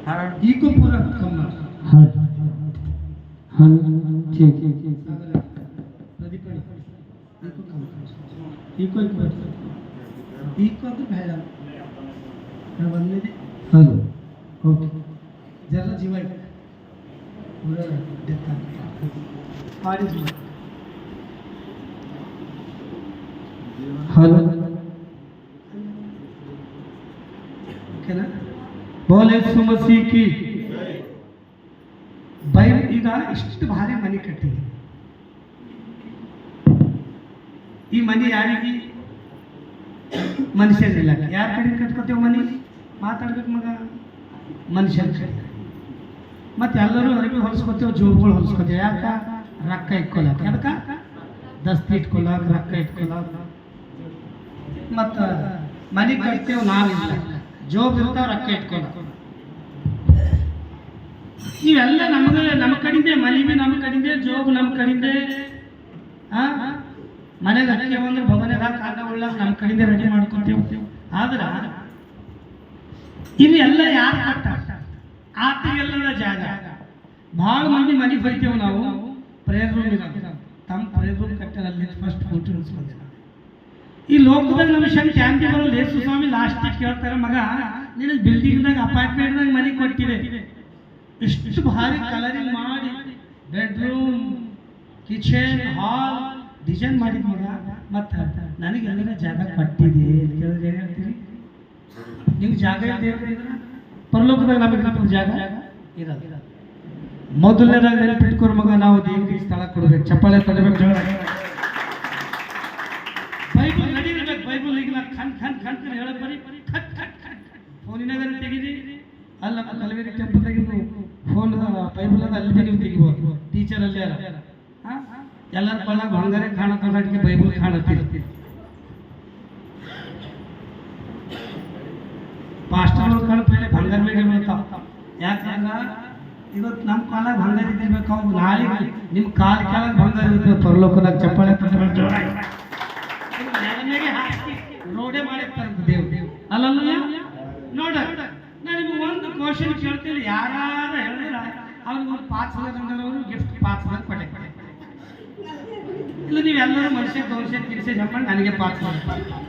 Eco पूरा कम हाँ हाँ ठीक प्रदीप इको कम इको इको तो ಬೇಡ ನಾನು ಬಂದಿದ್ದೆ ಹಲೋ ಓಕೆ ಜರ ಜೀವ पूरा ಡೆತ್ ಮಾಡಿ ಜೀವ ಹಲೋ ಓಕೆನಾ बोले सुमसी की भाई ಈಗ ಇಷ್ಟು ಭಾರಿ ಮನೆ ಕಟ್ಟಿದೆ ಈ ಮನೆ ಯಾರಿಗೆ ಮನುಷ್ಯರಿಲ್ಲ ಯಾರ ಕಡೆ ಕಟ್ಕೋತೇವೆ ಮನೆ ಮಾತಾಡ್ಬೇಕು ಮಗ ಮನುಷ್ಯರ ಕಡೆ ಮತ್ತೆ ಎಲ್ಲರೂ ಹೊರಗೆ ಹೊಲಿಸ್ಕೊತೇವೆ ಜೋಬುಗಳು ಹೊಲಿಸ್ಕೊತೇವೆ ಯಾಕ ರೊಕ್ಕ ಇಟ್ಕೊಳಕ ಅದಕ್ಕೆ ದಸ್ತಿ ಇಟ್ಕೊಳಕ ರೊಕ್ಕ ಇಟ್ಕೊಳಕ ಮತ್ತು ಮನೆ ಕಟ್ತೇವೆ ನಾವಿಲ್ಲ ಜೋಬ್ ಇರ್ತಾವ ರೊಕ್ಕ ಇಟ್ಕೊಳಕ ಇವೆಲ್ಲ ನಮಗೆ ನಮ್ಮ ಕಡೆಯಿಂದ ಮನೆ ಬಿ ನಮ್ಮ ಕಡೆಯಿಂದ ಜೋಬ್ ನಮ್ಮ ಕಡೆಯಿಂದ ಮನೆಗೆ ಅಡಿಗೆ ಬಂದ್ರೆ ಭವನದಾಗ ಕಾಲ ಉಳ್ಳ ನಮ್ಮ ಕಡೆಯಿಂದ ರೆಡಿ ಮಾಡ್ಕೊತೇವೆ ಆದ್ರೆ ಇಲ್ಲಿ ಎಲ್ಲ ಯಾರು ಕಟ್ಟ ಆತಗೆಲ್ಲದ ಜಾಗ ಭಾಳ ಮಂದಿ ಮನೆಗೆ ಹೋಗ್ತೇವೆ ನಾವು ಪ್ರೇಯರ್ ರೂಮ್ ಇರೋದು ತಮ್ಮ ಪ್ರೇಯರ್ ರೂಮ್ ಕಟ್ಟಾರಲ್ಲಿ ಫಸ್ಟ್ ಫೋಟೋ ಇಳಿಸ್ಕೊಂಡೆ ಈ ಲೋಕದಾಗ ನಮ್ಮ ಶಂಕ ಕ್ಯಾಂಪಿಗಳು ಲೇಸು ಸ್ವಾಮಿ ಲಾಸ್ಟಿಗೆ ಕೇಳ್ತಾರೆ ಮಗ ನೀನು ಬಿಲ್ಡಿಂಗ್ದಾಗ ಅಪಾರ್ಟ್ಮೆಂಟ್ದಾಗ ಮನೆ ಕೊಟ್ಟಿದೆ ಇಷ್ಟು ಭಾರಿ ಕಲರಿಂಗ್ ಮಾಡಿ ಬೆಡ್ರೂಮ್ ಕಿಚನ್ ಹಾಲ್ ಡಿಸೈನ್ ಮಾಡಿದ ಮಗ ಮತ್ತು ನನಗೆ ಎಲ್ಲ ಜಾಗ ಕೊಟ್ಟಿದೆ ಅಂತ ಕೇಳಿದ್ರೆ ಏನು ಹೇಳ್ತೀರಿ ನಿಮ್ಗೆ ಜಾಗ ಇದೆ ಪರಲೋಕದಾಗ ನಮಗೆ ಜಾಗ ಇರೋದು ಮೊದಲನೇದಾಗ ನೆನಪಿಟ್ಕೋರು ಮಗ ನಾವು ದೇವರಿಗೆ ಸ್ಥಳ ಕೊಡ್ಬೇಕು ಚಪ್ಪಾಳೆ ತಡಬೇಕು ಜೋರ ಬೈಬಲ್ ನಡೀರ್ಬೇಕು ಬೈಬಲ್ ಈಗ ಖನ್ ಖನ್ ಖನ್ ಹೇಳಕ್ ಬರೀ ಖಟ್ ಖಟ್ ಖಟ್ ಫೋನಿನಾಗ ತೆಗೀರಿ ಅಲ್ಲ ಕಲವೇರಿ ಟೆಂಪಲ್ದಾಗ ಫೋನ್ ಬೈಬಲ್ ಅದ ಅಲ್ಲಿ ನೀವು ತೆಗಿಬೋದು ಟೀಚರ್ ಅಲ್ಲಿ ಯಾರ ಎಲ್ಲರ ಬಣ್ಣ ಬಂಗಾರ ಕಾಣಕ್ಕೆ ಬೈಬಲ್ ಕಾಣತ್ತೀರಿ ಪಾಸ್ಟರ್ ಕಾಣ ಪೈಲೆ ಬಂಗಾರ ಮೇಲೆ ಬೀಳ್ತಾವ ಯಾಕಂದ್ರೆ ಇವತ್ತು ನಮ್ಮ ಕಾಲಾಗ ಬಂಗಾರ ಇದ್ದಿರ್ಬೇಕು ಅವು ನಾಳೆ ನಿಮ್ಮ ಕಾಲ ಕೆಳಗೆ ಬಂಗಾರ ಇರ್ತದೆ ಪರಲೋಕದಾಗ ಚಪ್ಪಾಳೆ ತಟ್ಟಬೇಕು ಜೋರಾಗಿ ರೋಡೇ ಮಾಡಿರ್ತಾರಂತ ದೇವ್ರು ಅಲ್ಲಲ್ಲ ನೋಡ ನಾನು ನಿಮ್ಗೆ ಒಂದು ಕ್ವಶನ್ ಕೇಳ್ತೀನಿ ಯಾರು ಹೇಳಿದ್ರೆ ಅವ್ರಿಗೆ ಒಂದು 5,000 ಅವರು ಗಿಫ್ಟ್ 5,000 ಕೊಟ್ಟೆ ಇಲ್ಲ ನೀವೆಲ್ಲರೂ ಮನುಷ್ಯ ದೋಷ ತಿರ್ಸಿ ಜಮ್ಮ ನನಗೆ 5,000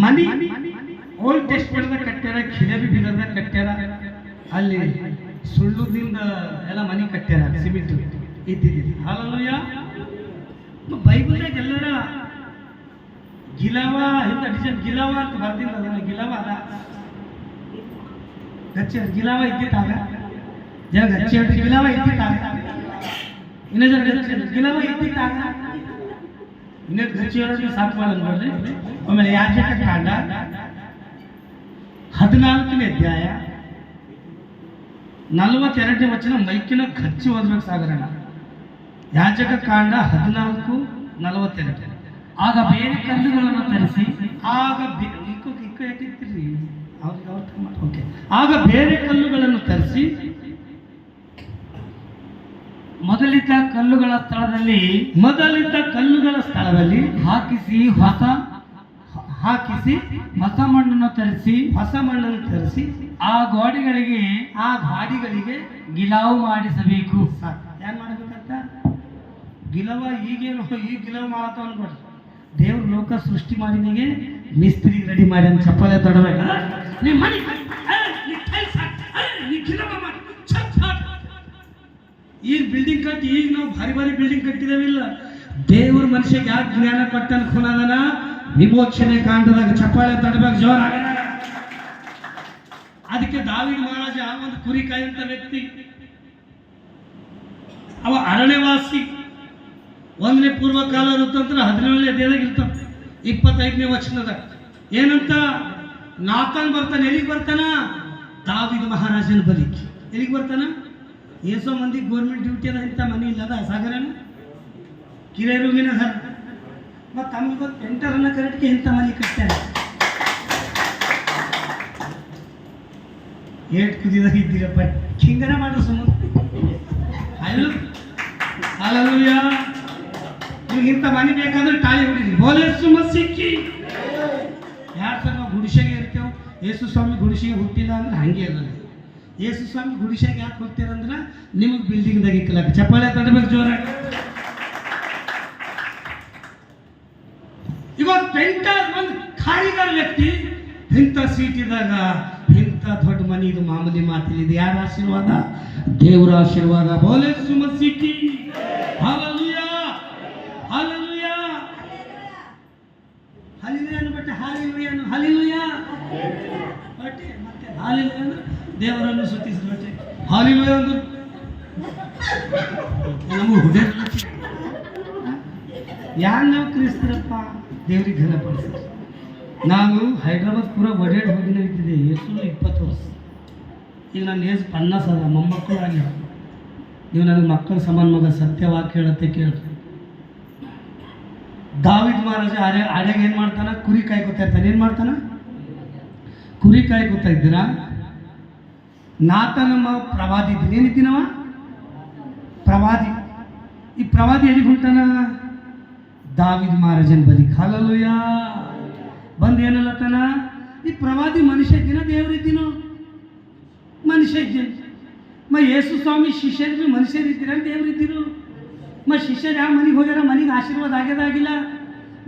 ಮನಿ ಓಲ್ಡ್ ಟೆಸ್ಟ್ಮೆಂಟ್ದಾಗ ಕಟ್ಟ್ಯಾರ ಖಿಲಬಿ ಬಿದರ್ದಾಗ ಕಟ್ಟ್ಯಾರ ಅಲ್ಲಿ ಸುಳ್ಳುದಿಂದ ಎಲ್ಲ ಮನಿ ಕಟ್ಟ್ಯಾರ ಸಿಮೆಂಟ್ ಇದ್ದಿದ್ದು ಹಾಲಲ್ಲಯ್ಯ ಬೈಬಲ್ದಾಗ ಎಲ್ಲರ ಗಿಲವ ಇಂಥ ಡಿಸೈನ್ ಗಿಲವ ಅಂತ ಬರ್ತಿಲ್ಲ ಅದನ್ನ ಗಿಲವ ಅದ ಗಚ್ಚ ಗಿಲವ ಇದ್ದಿಟ್ಟಾಗ ಜನ ಗಚ್ಚ ಗಿಲವ ಇದ್ದಿಟ್ಟಾಗ ಇನ್ನೂ ಜನ ಗಿಲವ ಇದ್ದಿಟ್ಟಾಗ ಇನ್ನೂ ಗಚ್ಚ ಹೇಳೋದು ಸಾಕು ಮಾಡೋದು ನೋಡ್ರಿ ಆಮೇಲೆ ಯಾಜಕ ಕಾಂಡ 14ನೇ ಅಧ್ಯಾಯ 42ನೇ ವಚನ ಮೈಕಿನ ಖರ್ಚು ಓದ್ಬೇಕು ಸಾಗರಣ ಯಾಜಕ ಕಾಂಡ 14:42 ಆಗ ಬೇರೆ ಕಲ್ಲುಗಳನ್ನು ತರಿಸಿ ಆಗ ಬೇರೆ ಕಲ್ಲುಗಳನ್ನು ತರಿಸಿ ಮೊದಲಿದ್ದ ಕಲ್ಲುಗಳ ಸ್ಥಳದಲ್ಲಿ ಹಾಕಿಸಿ ಹೊಸ ಮಣ್ಣನ್ನು ತರಿಸಿ ಆ ಗಾಡಿಗಳಿಗೆ ಗಿಲಾವು ಮಾಡಿಸಬೇಕು. ಏನ್ ಮಾಡ್ಬೇಕಂತ ಗಿಲವ ಈಗೇನು ಈಗ ಗಿಲವ ಮಾಡತ್ತವ ಅನ್ಕೊಡ್ರಿ ದೇವ್ರ ಲೋಕ ಸೃಷ್ಟಿ ಮಾಡಿನಿಗೆ ಮಿಸ್ತ್ರಿ ರೆಡಿ ಮಾಡಿ ಅಂತ ಚಪ್ಪಲೆ ತಡಬೇಕು ಈಗ ಬಿಲ್ಡಿಂಗ್ ಕಟ್ಟಿ ಈಗ ನಾವು ಭಾರಿ ಬಿಲ್ಡಿಂಗ್ ಕಟ್ಟಿದೇವಿಲ್ಲ ದೇವ್ರ ಮನುಷ್ಯಗೆ ಯಾಕೆ ಜ್ಞಾನ ಕೊಟ್ಟನ್ ಖುನದನ ವಿಮೋಚನೆ ಕಾಂಡದಾಗ ಚಪ್ಪಾಳೆ ತಡಬೇಕು ಜೋರ ಅದಕ್ಕೆ ದಾವೀದ ಮಹಾರಾಜ ಒಂದು ಕುರಿ ಕಾಯಂತ ವ್ಯಕ್ತಿ ಅವ ಅರಣ್ಯವಾಸಿ 1ನೇ ಪೂರ್ವಕಾಲ ವೃತ್ತಾಂತ 17ನೇ ಅಧ್ಯಾಯದಾಗ ಇರ್ತಾವ 25ನೇ ವಚನದಾಗ ಏನಂತ ನಾತಾನ್ ಬರ್ತಾನೆ ಎಲ್ಲಿಗೆ ಬರ್ತಾನ ದಾವೀದ ಮಹಾರಾಜನ ಬಲಿಗೆ ಎಲ್ಲಿಗೆ ಬರ್ತಾನ ಏಸೋ ಮಂದಿ ಗೌರ್ಮೆಂಟ್ ಡ್ಯೂಟಿ ಅದ ಇಂಥ ಮನೆ ಇಲ್ಲದ ಸಾಗರನ ಕಿರೇರುಗಿನ ಸರ್ ಮತ್ತು ತಮ್ಗೆ ಪೆಂಟರನ್ನ ಕರೆಕ್ಟ್ಗೆ ಇಂಥ ಮನೆ ಕಟ್ಟಾರೆ ಏಟ್ ಕುದಿದಾಗ ಇದ್ದೀರಪ್ಪ ಹಿಂಗನ ಮಾಡ್ರು ಸುಮ್ಮನೆ ಅಲ್ಲೂಯ್ಯ ನಿಮ್ಗೆ ಇಂಥ ಮನೆ ಬೇಕಾದ್ರೆ ತಾಳಿ ಹೊಡಿರಿ ಬೋಲೆ ಸುಮ್ಮ ಸಿಕ್ಕಿ ಯಾರು ಸರ್ ಗುಡಿಸೆಗೆ ಇರ್ತೇವೆ. ಯೇಸು ಸ್ವಾಮಿ ಗುಡಿಸೆಗೆ ಹುಟ್ಟಿಲ್ಲ ಅಂದ್ರೆ ಹಂಗೆ ಇರಲ್ಲ. ಯೇಸು ಸ್ವಾಮಿ ಗುಡಿಸೆಗೆ ಯಾಕೆ ಹುಟ್ಟಿರಂದ್ರೆ ನಿಮಗೆ ಬಿಲ್ಡಿಂಗ್ದಾಗ ಇಕ್ಕಲಾಕ. ಚಪ್ಪಾಳೆ ತಡಬೇಕು ಜೋರಾಗಿ. ಇವತ್ತು ಪೆಂಟರ್ ಒಂದು ಕಾರಿಗಾರ ವ್ಯಕ್ತಿ ಇಂಥ ಸೀಟ್ ಇದ್ದಾಗ ಇಂಥ ದೊಡ್ಡ ಮನೆ, ಇದು ಮಾಮೂಲಿ ಮಾತಿಲ್ಲ. ಇದು ಯಾರ ಆಶೀರ್ವಾದ? ದೇವರ ಆಶೀರ್ವಾದ. ಬೋಲೆ ಸುಮಸಿಕ್ಕಿ ಹಾಲೆಲೂಯಾ ಹಾಲೆಲೂಯಾ ಹಾಲೆಲೂಯಾ ಅನ್ಬಿಟ್ಟೆ. ಹಾಲೆಲೂಯಾ ಹಾಲೆಲೂಯಾ ಬಟ್ಟೆ ಮತ್ತೆ ಹಾಲೆಲೂಯಾ ಅಂದ್ರೆ ದೇವರನ್ನು ಸ್ತುತಿಸಬೇಕೆ. ಹಾಲೆಲೂಯಾ ಅಂದ್ರೆ ನಮಗೆ ಹುಡುಗ ಯಾರು ನಾವು ಕ್ರಿಸ್ತರಪ್ಪ ದೇವ್ರಿಗೆ ಘನಪಡಿಸ್ತಾರೆ. ನಾನು ಹೈದ್ರಾಬಾದ್ ಪೂರ ಒಡೆಡ್ ಹೋಗಿನ ಇದ್ದಿದ್ದೆ ಎಷ್ಟು 20 ವರ್ಷ. ಈಗ ನನ್ನ ಏಜ್ 50 ಅದ. ಮೊಮ್ಮಕ್ಕಳು ಆಗ್ಯಾವ. ನೀವು ನನಗೆ ಮಕ್ಕಳ ಸಮಾನ ಮಗ, ಸತ್ಯವಾಕ್ ಹೇಳತ್ತೆ ಕೇಳ್ರಿ. ದಾವಿದ್ ಮಹಾರಾಜ ಆಡ್ಯಾಗ ಏನು ಮಾಡ್ತಾನ? ಕುರಿ ಕಾಯ್ಕೋತಾ ಇರ್ತಾನೆ. ಏನು ಮಾಡ್ತಾನ? ಕುರಿ ಕಾಯ್ಕೋತಾ ಇದ್ದೀರಾ? ನಾತನಮ್ಮ ಪ್ರವಾದಿ ಇದ್ದೀನಿ. ಏನಿದ್ದೀನವ? ಪ್ರವಾದಿ. ಈ ಪ್ರವಾದಿ ಎಲ್ಲಿಗೆ ಹೊಂಟಾನ? ದಾವಿದ್ ಮಹಾರಾಜನ ಬಲಿ. ಹಾಲೆಲೂಯಾ ಬಂದು ಏನಲ್ಲತ್ತಾನ? ಈ ಪ್ರವಾದಿ ಮನುಷ್ಯ ಇದ್ದೀನ ದೇವರಿದ್ದೀನೋ? ಮನುಷ್ಯ ಇದ್ದೀನಿ. ಯೇಸು ಸ್ವಾಮಿ ಶಿಷ್ಯರು ಭೀ ಮನುಷ್ಯರಿದ್ದೀರ ದೇವರಿದ್ದೀರು. ಶಿಷ್ಯರು ಯಾವ ಮನೆಗೆ ಹೋಗ್ಯಾರ? ಮನೆಗೆ ಆಶೀರ್ವಾದ ಆಗ್ಯದಾಗಿಲ್ಲ.